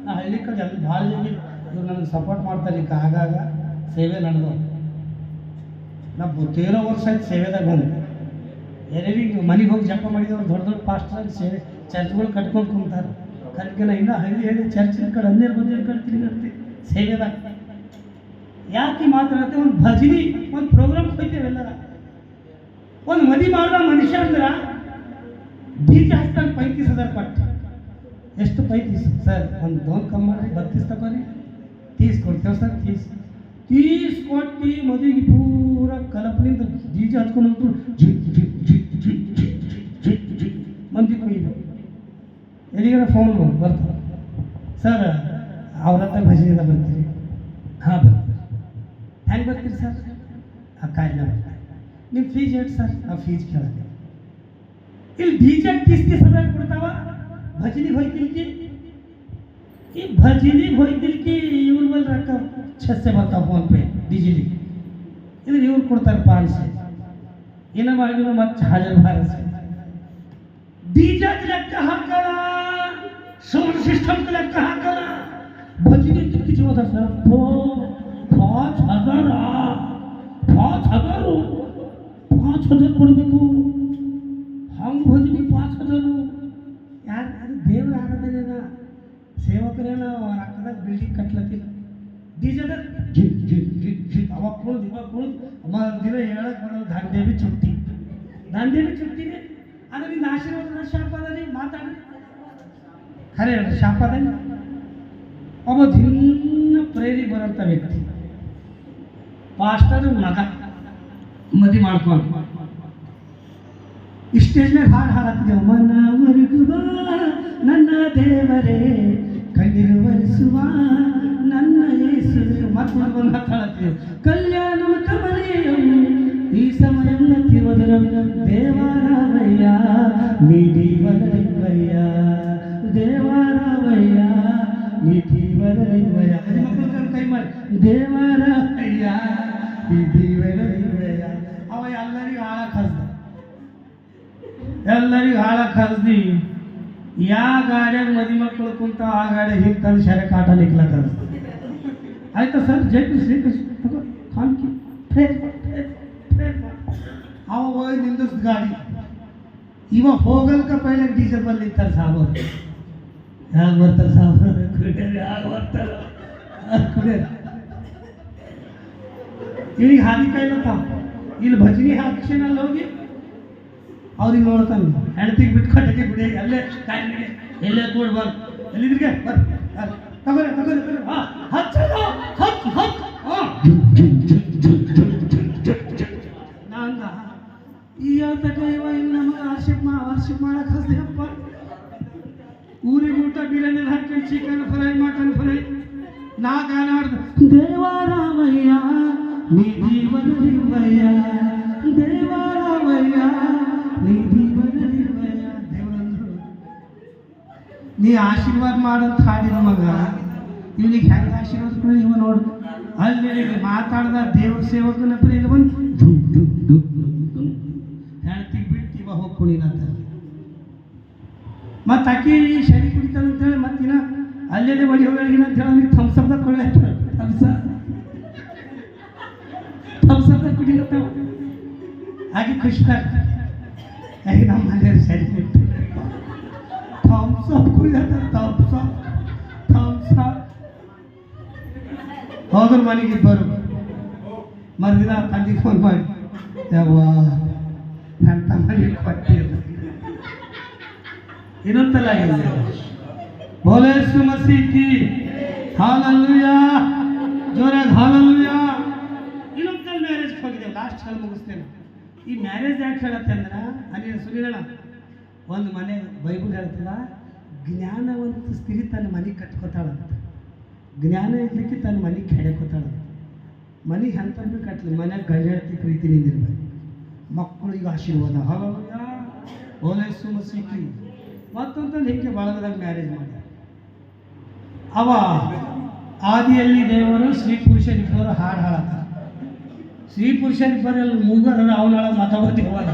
ನಾ ಹಳ್ಳಿ ಕಡೆ ಅಲ್ಲಿ ಭಾಳ ಜನ ಇವ್ರು ನನಗೆ ಸಪೋರ್ಟ್ ಮಾಡ್ತಾರೆ. ಈಗ ಆಗಾಗ ಸೇವೆ ನಡೆದವು. ನಾವು 13 ವರ್ಷ ಆಯ್ತು ಸೇವೆದಾಗ ಬಂದು. ಎಲ್ಲರಿಗೆ ಮನೆಗೆ ಹೋಗಿ ಜಪ ಮಾಡಿದವ್ರು ದೊಡ್ಡ ದೊಡ್ಡ ಪಾಸ್ಟರಾಗಿ ಸೇವೆ ಚರ್ಚ್ಗಳು ಕಟ್ಕೊಂಡು ಕುಂತಾರೆ. ಕರೆಕ್ಟಿನ ಇನ್ನೂ ಹಳ್ಳಿ ಚರ್ಚಿನ ಕಡೆ ಹನ್ನೆರಡು ಬಂದಿರ ಕಡೆ ತಿರುಗಿರ್ತೀವಿ ಸೇವೆದಾಗ. ಯಾಕೆ ಮಾತಾಡತ್ತೆ? ಒಂದು ಭಜನಿ, ಒಂದು ಪ್ರೋಗ್ರಾಮ್ ಹೋಯ್ತೇವೆಲ್ಲರ. ಒಂದು ಮದಿ ಮಾಡಿದ ಮನುಷ್ಯ ಅಂದ್ರೆ ಬೀಜ ಹಚ್ತಾನೆ 35,000 ಕೊಟ್ಟು. ಎಷ್ಟು 35 ಸರ್? ಒಂದು ದೋನ್ ಕಮ್ಮಿ ಮಾಡಿ 32 ತಗೋರಿ, 30 ಕೊಡ್ತೇವೆ ಸರ್. 30 ಕೊಟ್ಟು ಮದುವೆಗೆ ಪೂರ ಕಲಪನಿಂದ ಬೀಜ ಹಚ್ಕೊಂಡು ಮಂದಿ ಕೊಯ್ಬೇಕು. ಎಲ್ಲಿಗಾರ ಫೋನ್ ಬರ್ತಾರೆ, ಸರ್ ಅವ್ರ ಹತ್ರ ಭಜನೆಯಿಂದ ಬರ್ತೀರಿ? ಹಾಂ ಬರ್ತೀರಿ. ಹೆಂಗೆ ಬರ್ತೀರಿ ಸರ್? ಆ ಕಾಯಿಲೆ ಬರ್ತಾರೆ. ನಿಮ್ಮ ಫೀಸ್ ಎಷ್ಟು ಸರ್? ಆ ಫೀಸ್ ಕೇಳಕ್ಕೆ ಇಲ್ಲಿ ಬೀಜ 30,000 ಕೊಡ್ತಾವ. ಭಜನಿಗೆ ಹೋಯ್ತಿಲ್ಕಿ, ಈ ಭಜನಿಗೆ ಹೋಯ್ತಿಲ್ಕಿ ಇವ್ರ ಮೇಲೆ ರೊಕ್ಕ 600 ಬರ್ತಾವ ಫೋನ್ ಪೇ ಡಿಜಿಲಿ. ಇದು ಇವ್ರು ಕೊಡ್ತಾರೆ 500. ಏನೋ ಮಾಡಿದ್ರು ಮತ್ತೆ 1000 ಭಾರಸ. ಬೀಜಕ್ಕೆ ಲೆಕ್ಕ ಹಾಕಲ್ಲ, ಸೌಂಡ್ ಸಿಸ್ಟಮ್ಗೆ ಲೆಕ್ಕ ಹಾಕಲ್ಲ. ಭಜನೆ ತಿರುಗಿ ಹೋದ ಸರ್ 5,000 ಕೊಡಬೇಕು. ಹಂಗೆ ಭಜನೆ 5,000. ಯಾರು? ಅದು ದೇವ್ರ ಆರಾಧನೆನ, ಸೇವಕರೇನ ರೊಕ್ಕದಾಗ ಬಿಲ್ಡಿಂಗ್ ಕಟ್ಲತ್ತಿಲ್ಲ. ಬೀಜದಾಗ ಅವಾಗ ಕುಳ್ದು ಇವಾಗ ಕುಳ್ದು ಅಮ್ಮ ದಿನ ಹೇಳಕ್ಕೆ ಬರೋದು ದಾಂಡೇವಿ ಚುಟ್ಟಿ. ದಾಂಡೇವಿ ಚುಟ್ಟಿನೇ ಅದು ನಿನ್ನ ಆಶೀರ್ವಾದದ ಶಾಪ ಅದ. ರೀ ಮಾತಾಡ್ರಿ ಖರೆ ಹೇಳ್ರಿ, ಶಾಪ ಅದ. ಒಬ್ಬ ದಿನ ಪ್ರೇರಿ ಬರೋಂಥ ವ್ಯಕ್ತಿ ಪಾಸ್ಟರ್ ಮಗ ಮದಿ ಮಾಡ್ಕೊಂಡು ಸ್ಟೇಜ್ನಾಗ ಹಾಡು ಹಾಡ್ತಿದ್ದೇವೆ. ಮನವರೆಗೂ ಬಾ ನನ್ನ ದೇವರೇ, ಕಣ್ಣೀರು ಒರೆಸುವ ನನ್ನ ಯೇಸುವೆ. ಮಕ್ಕಳು ಬಂದು ಹಾಡ್ತೀವಿ. ಕಲ್ಯಾಣ ಕಮಲೀಯಂ ಈ ಸಮಯ ತಿರುವದರ ದೇವರಾಮಯ್ಯ ನೀ ದೀವನಯ್ಯ, ದೇವರಾಮಯ್ಯ ನೀ ದೀವನಯ್ಯ. ಮಕ್ಕಳು ಕೈ ಮಾಡಿ ದೇವರಾಮಯ್ಯ ನೀ ದೀವನಯ್ಯ. ಅವ ಎಲ್ಲರಿಗೂ ಹಾಳಕ್ಕೆ ಹಸ್ದ, ಎಲ್ಲರಿಗೂ ಹಾಳಕ್ಕೆ ಹಸ್ದಿ. ಯಾವ ಗಾಡಿಯಾಗ ಮದಿ ಮಕ್ಕಳು ಕುಂತಾವ ಆ ಗಾಡಿಯಾಗ ಹಿಂಗೆ ತಂದು ಶರೆ ಕಾಟ ನಿಕ್ಲಕ್ಕ ಆಯ್ತಾ ಸರ್? ಜೈ ಶ್ರೀಕೃಷ್ಣ. ಹಾಕಿ ಅವ ಹೋಗಿ ನಿಂದಿಸ್ ಗಾಡಿ ಇವ ಹೋಗಲ್ಕ ಪೈಲೆ ಡೀಸೆಲ್ ಬಲ್ಲಿ ನಿಂತಾರೆ ಸಾಬೋರು ಯಾಕೆ ಬರ್ತಾರೆ ಸಾಬೋರು ಕುಡಿಯೋರು ಯಾಕೆ ಬರ್ತಾರೆ ಕುಡಿಯೋರು ಇವನಿಗೆ ಹಾದಿ ಕಾಯ್ಲತ್ತಾವ ಇಲ್ಲಿ ಭಜನಿ ಹಾಕಿನಲ್ಲಿ ಹೋಗಿ ಅವ್ರಿಗೆ ನೋಡ್ತಾನೆ ಹೆಣ್ತಿಗೆ ಬಿಟ್ಟು ಕಟ್ಟಕ್ಕೆ ಬಿಡಿ ಅಲ್ಲೇ ಕಾಯಿಗೆ ಎಲ್ಲೇ ಕೂಡ ಬರ್ ಎಲ್ಲಿದ್ರಿಗೆ ಬರ್ರಿ ತಗೋರಿ ತಗೋರಿ ತಗೋರಿ ನಂದ ಈ ಹೇಳ್ತಕ್ಕ ಇವ ಇಲ್ಲಿ ನಮಗೆ ವರ್ಷಿಪ್ ಮಾಡಕ್ಕೆ ಹಸ್ತಿಯಪ್ಪ ಊರಿಗೆ ಊಟ ಬಿರಿಯಾನಿ ಹಾಕೊಂಡು ಚಿಕನ್ ಫ್ರೈ ಮಟನ್ ಫ್ರೈ ನಾ ಗಾನ ಆಡ್ದು ದೇವರಾಮಯ್ಯ ನೀ ಜೀವನ ನಿರ್ವಯ್ಯ ದೇವರಾಮಯ್ಯ ನೀ ಜೀವನ ನಿರ್ವಯ್ಯ ದೇವರಂದ್ರು ನೀ ಆಶೀರ್ವಾದ ಮಾಡಂತ ಹಾಡಿದ ಮಗ ಇವನಿಗೆ ಹೆಂಗೆ ಆಶೀರ್ವಾದ ಕೊಡಿ ಇವ ನೋಡು ಅಲ್ಲಿ ಮಾತಾಡ್ದ ದೇವ್ರ ಸೇವಕನ ಪ್ರಿಯ ಬಂದು ಹೇಳ್ತೀವಿ ಬಿಟ್ಟು ಇವ ಹೋಗಿ ಕುಣಿಲತ್ತ ಮತ್ತು ಅಕ್ಕಿ ಶರಿ ಕುಡಿತಾನೆ ಅಂತೇಳಿ ಮತ್ತಿನ ಅಲ್ಲೇ ಬಡಿ ಹೋಗಿನ ಅಂತ ಹೇಳಿ ಥಮ್ಸಪ್ದ ಕೊಳ್ಳೆ ಥಮ್ಸಪ್ದ ಕುಡಿಲತ್ತಾವ ಹಾಗೆ ಖುಷಿ ಹಾಗೆ ನಮ್ಮ ಮನೆಯವ್ರು ಸರಿ ಬಿಟ್ಟು ಥಮ್ಸಪ್ ಕುಡಿಲತ್ತ ಥಮ್ಸಪ್ ಹೋದ್ರ ಮನೆಗೆ ಇಬ್ಬರು ಮರುದಿನ ತಂದಿಗೆ ಫೋನ್ ಮಾಡಿ ಯವ್ವ ನನ್ನ ತಮ್ಮನಿಗೆ ಕೊಟ್ಟಿಲ್ಲ ಇನ್ನೊಂದಲ್ಲ ಬೋಲೆ ಯೇಸು ಮಸೀಹ್ ಕಿ ಹಾಲೆಲೂಯಾ ಜೋರಾಗಿ ಹಾಲೆಲೂಯಾ ಇನ್ನೊಂದು ಮ್ಯಾರೇಜ್ ಹೋಗಿದ್ದೇವೆ ಲಾಸ್ಟ್ ಹಾಲು ಮುಗಿಸ್ತೇನೆ ಈ ಮ್ಯಾರೇಜ್ ಯಾಕೆ ಹೇಳತ್ತೆ ಅಂದ್ರೆ ಅಲ್ಲಿ ಸುನಿಗಳ ಒಂದು ಮನೆ ಬೈಬಲ್ ಹೇಳ್ತದ ಜ್ಞಾನವಂತ ಸ್ತ್ರೀ ತನ್ನ ಮನೆ ಕಟ್ಕೋತಾಳಂತ ಜ್ಞಾನ ಇರ್ಲಿಕ್ಕೆ ತನ್ನ ಮನೆ ಕೆಡಕೋತಾಳಂತ ಮನೆಗೆ ಎಂತಂದ್ರೆ ಕಟ್ಲಿ ಮನೆಗೆ ಗಂಡ ಹೇಳ್ತಿ ಪ್ರೀತಿ ನಿಂದಿರ್ಬೇಕು ಮಕ್ಕಳಿಗೆ ಆಶೀರ್ವಾದ ಹಾಲೆಲೂಯಾ ಬೋಲೆ ಯೇಸು ಮಸೀಹ್ ಕಿ ಮತ್ತೊಂದು ಹಿಂಗೆ ಬಳಗದಾಗ ಮ್ಯಾರೇಜ್ ಮಾಡಿ ಅವ ಆದಿಯಲ್ಲಿ ದೇವರು ಸ್ತ್ರೀ ಪುರುಷರಿಬ್ಬರು ಹಾಡು ಹಾಡತ್ತ ಸ್ತ್ರೀ ಪುರುಷರಿಬ್ಬರಲ್ಲಿ ಮೂಗರ ಅವನಾಳ ಮತವತಿ ಹೋಗಲ್ಲ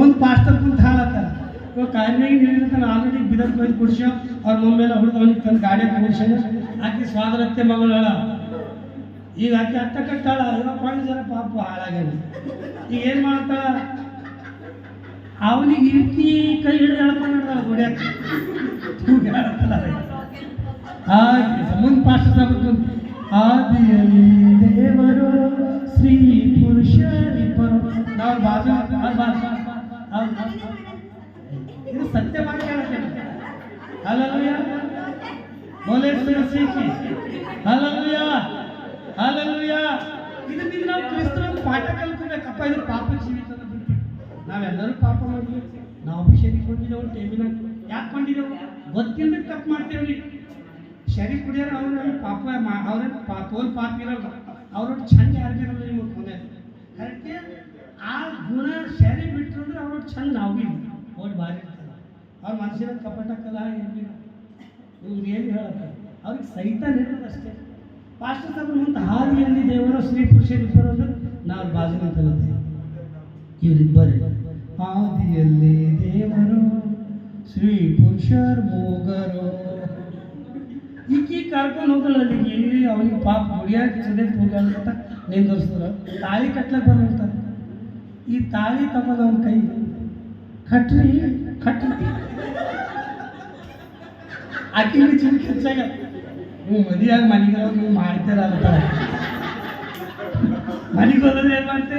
ಒಂದು ಪಾಸ್ಟರ್ ಕುಂತ ಹಾಳತ್ತಾರ ಇವಾಗ ಕಾರ್ಮಿಗೆ ನಿಲ್ಲಿರ್ತಾನೆ ಆಲ್ರೆಡಿ ಬಿದರ್ ಬಂದು ಕುಡಿಸ ಅವ್ರ ಮಮ್ಮೆಲ್ಲ ಹುಡುಗ ಅವನಿಗೆ ತಂದು ಗಾಡಿ ಕುಡಿಸ್ಯಾನ ಆಕೆ ಸ್ವಾದರತ್ತೆ ಮಗಳ ಈಗ ಆಕೆ ಅಟ್ಟ ಕಟ್ಟಾಳ ಇವಾಗ ಕೊಂಡು ಜನ ಪಾಪ ಹಾಳಾಗ್ಯಾನ ಈಗ ಏನು ಮಾಡ್ತಾಳ ಅವನಿಗೆ ಇರ್ತಿ ಕೈ ಹಿಡಿದು ಹೇಳ್ಕೊಂಡ್ತಾಳ ಗುಡಿಯಾಕ ಮುಂದೆ ಪಾಸ್ಟ್ ಸಾಕು ಆದಿಯಲ್ಲಿ ದೇವರು ಶ್ರೀ ಪುರುಷರಿಬ್ಬರು ನಾವು ಬಾಜು ಇದು ಸತ್ಯ ವಾಕ್ಯ ಹೇಳ್ತೇನೆ ಹಲ್ಲೆಲೂಯಾ ಬೋಲೆ ಯೇಸು ಹಲ್ಲೆಲೂಯಾ ಹಲ್ಲೆಲೂಯಾ ಇದು ಬಿದ್ದು ನಾವು ಕ್ರಿಸ್ತರನ್ನು ಪಾಠ ಕಲ್ತ್ಕೋಬೇಕಪ್ಪ ಇದು ಪಾಪ ಜೀವಿತದ ಬಿಟ್ಟು ನಾವೆಲ್ಲರೂ ಪಾಪ ಮಾಡಿದ್ವಿ ನಾವು ಭೀ ಶರಿ ಕೊಂಡಿದ್ದೇವೆ ಟೇಬಿನ ಯಾಕೆ ಕೊಂಡಿದ್ದೇವೆ ಗೊತ್ತಿಲ್ಲದೆ ತಪ್ಪು ಮಾಡ್ತೇವೆ ಶರಿ ಕುಡಿಯೋರು ಅವ್ರ ಪಾಪ ಅವ್ರ ತೋಲ್ ಪಾಪ ಇರಲ್ಲ ಅವ್ರೊಟ್ಟು ಚಂದ ಯಾರಿಗಿರಲ್ಲ ನಿಮಗೆ ಕೊನೆ ಕರೆಕ್ಟೇ ಆ ಗುಣ ಶರಿ ಬಿಟ್ಟರು ಅಂದ್ರೆ ಅವ್ರೊಟ್ಟು ಚಂದ ನಾವು ಭೀ ಅವ್ರು ಭಾರಿ ಇರ್ತಾರೆ ಅವ್ರ ಮನುಷ್ಯನ ಕಪಟಕ್ಕಲ್ಲ ಇರಲಿಲ್ಲ ಇವ್ರು ಏನು ಹೇಳಕ್ಕೆ ಅವ್ರಿಗೆ ಸೈತಾನ್ ಇರೋದು ಅಷ್ಟೇ ಪಾಸ್ಟರ್ ಸಾಬ್ ಮುಂದೆ ಹಾದಿಯಲ್ಲಿ ದೇವರು ಸ್ತ್ರೀ ಪುರುಷರಿಬ್ಬರು ಅಂದ್ರೆ ನಾವು ಬಾಜು ಅಂತಲತ್ತೇವೆ ಇವರಿಬ್ಬರೇ ಆದಿಯಲ್ಲಿ ದೇವರು ಶ್ರೀ ಪುರುಷರ್ ಮೂಗರು ಈಕಿ ಕರ್ಕೊಂಡು ಹೋಗಲ್ಲ ಅಲ್ಲಿಗೆ ಅವನಿಗೆ ಪಾಪ ಗುಡಿಯಾಗಿ ಸದೇ ಹೋಗಲ್ಲ ನಿಂದಿರ್ಸ್ತಾರೆ ತಾಳಿ ಕಟ್ಲಕ್ಕೆ ಬಂದಿರ್ತಾರೆ ಈ ತಾಳಿ ತಗೊಂಡು ಅವನ ಕೈ ಕಟ್ರಿ ಆಕಿಗೆ ಚಿಂತೆ ಹೆಚ್ಚಾಗ ನೀವು ಮದುವೆಯಾಗಿ ಮನೆಗೆ ನೀವು ಮಾಡ್ತೀರಲ್ಲ ಮನೆಗೆ ಹೋದ್ರೆ ಏನು ಮಾಡ್ತೆ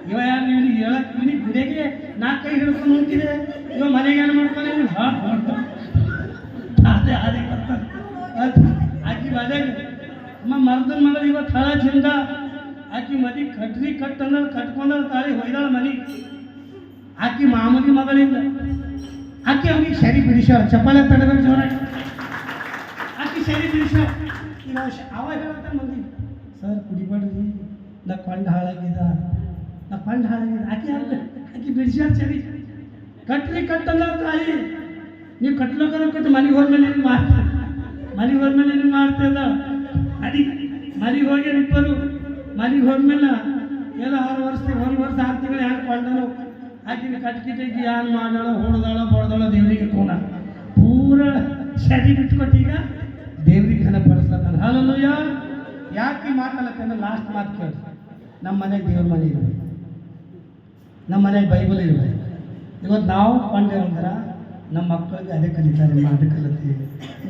ಇವ ಯಾರು ಇವನಿಗೆ ಹೇಳಕ್ ಇವನಿಗೆ ಗುಡಿಯಾಗೆ ನಾಲ್ಕು ಕೈ ಹಿಡ್ಕೊಂಡು ಹೋಗ್ತಿದೆ ಇವ ಮನೆಗೆ ಏನು ಮಾಡ್ತಾನೆ ಅದೇ ಅದೇ ಬರ್ತಾನೆ ಆಕಿ ಮನೆಗೆ ಅಮ್ಮ ಮರ್ದನ ಮಗಳು ಇವತ್ತು ಹಳ ಚಿಂದ ಆಕಿ ಮದಿ ಕಟ್ರಿ ಕಟ್ಟಂದ್ರೆ ಕಟ್ಕೊಂಡ ತಾಳಿ ಹೊಯ್ದಾಳ ಮನೆಗೆ ಆಕಿ ಮಾಮೂಲಿ ಮಗಳಿಂದ ಆಕಿ ಅವನಿಗೆ ಸರಿ ಬಿಡಿಸ್ಯಾಳ ಚಪ್ಪಾಳೆ ತಡಬೇಕು ಜೋರಾಗಿ ಆಕಿ ಸರಿ ಬಿಡಿಸ್ಯಾಳ ಈಗ ಅವ ಹೇಳ್ತಾನೆ ಮಂದಿ ಸರ್ ಕುಡಿಬೇಡ್ರಿ ನಾ ಕೊಂಡು ಹಾಳಾಗಿದ್ದ ಆಕಿ ಬಿಡಿಸ್ಯಾಳ ಸರಿ ಕಟ್ರಿ ಕಟ್ಟಂದ್ರೆ ತಾಳಿ ನೀವು ಕಟ್ಲಕ್ಕ ಮನೆಗೆ ಹೋದ್ಮೇಲೆ ಏನು ಮಾಡ್ತಾರೆ ಮನೆಗೆ ಹೋದ್ಮೇಲೆ ಏನು ಮಾಡ್ತಿಲ್ಲ ಮನೆಗೆ ಹೋಗಿ ಇಬ್ಬರು ಮನೆಗೆ ಹೋದ್ಮೇಲೆ ಎಲ್ಲ 6 ವರ್ಷ 6 ತಿಂಗಳು ಯಾರು ಕೊಂಡನು ಆಕಿನ ಕಟ್ಕಿಟ್ಟಿಗೆ ಯಾರು ಮಾಡಾಳ ಹೊಡೆದಾಳ ದೇವರಿಗೆ ಕೋಣ ಪೂರ ಸರಿ ಬಿಟ್ಕೊಟ್ಟೀಗ ದೇವ್ರಿಗೆ ಘನ ಪಡಿಸ್ಲತ್ತಾನ ಹಲ್ಲೆಲೂಯಾ ಯಾಕೆ ಮಾತಾಡಕ್ಕೆ ಲಾಸ್ಟ್ ಮಾತು ಕೇಳಿ. ನಮ್ಮ ಮನೆಗೆ ದೇವ್ರ ಮನೆ ಇರಬೇಕು, ನಮ್ಮ ಮನೆಗೆ ಬೈಬಲ್ ಇರಬೇಕು. ಇವತ್ತು ನಾವು ಕೊಂಡೆ ಒಂದರ ನಮ್ಮ ಮಕ್ಕಳಿಗೆ ಅದೇ ಕಲಿತಾರೆ, ಅದೇ ಕಲಿತೀವಿ.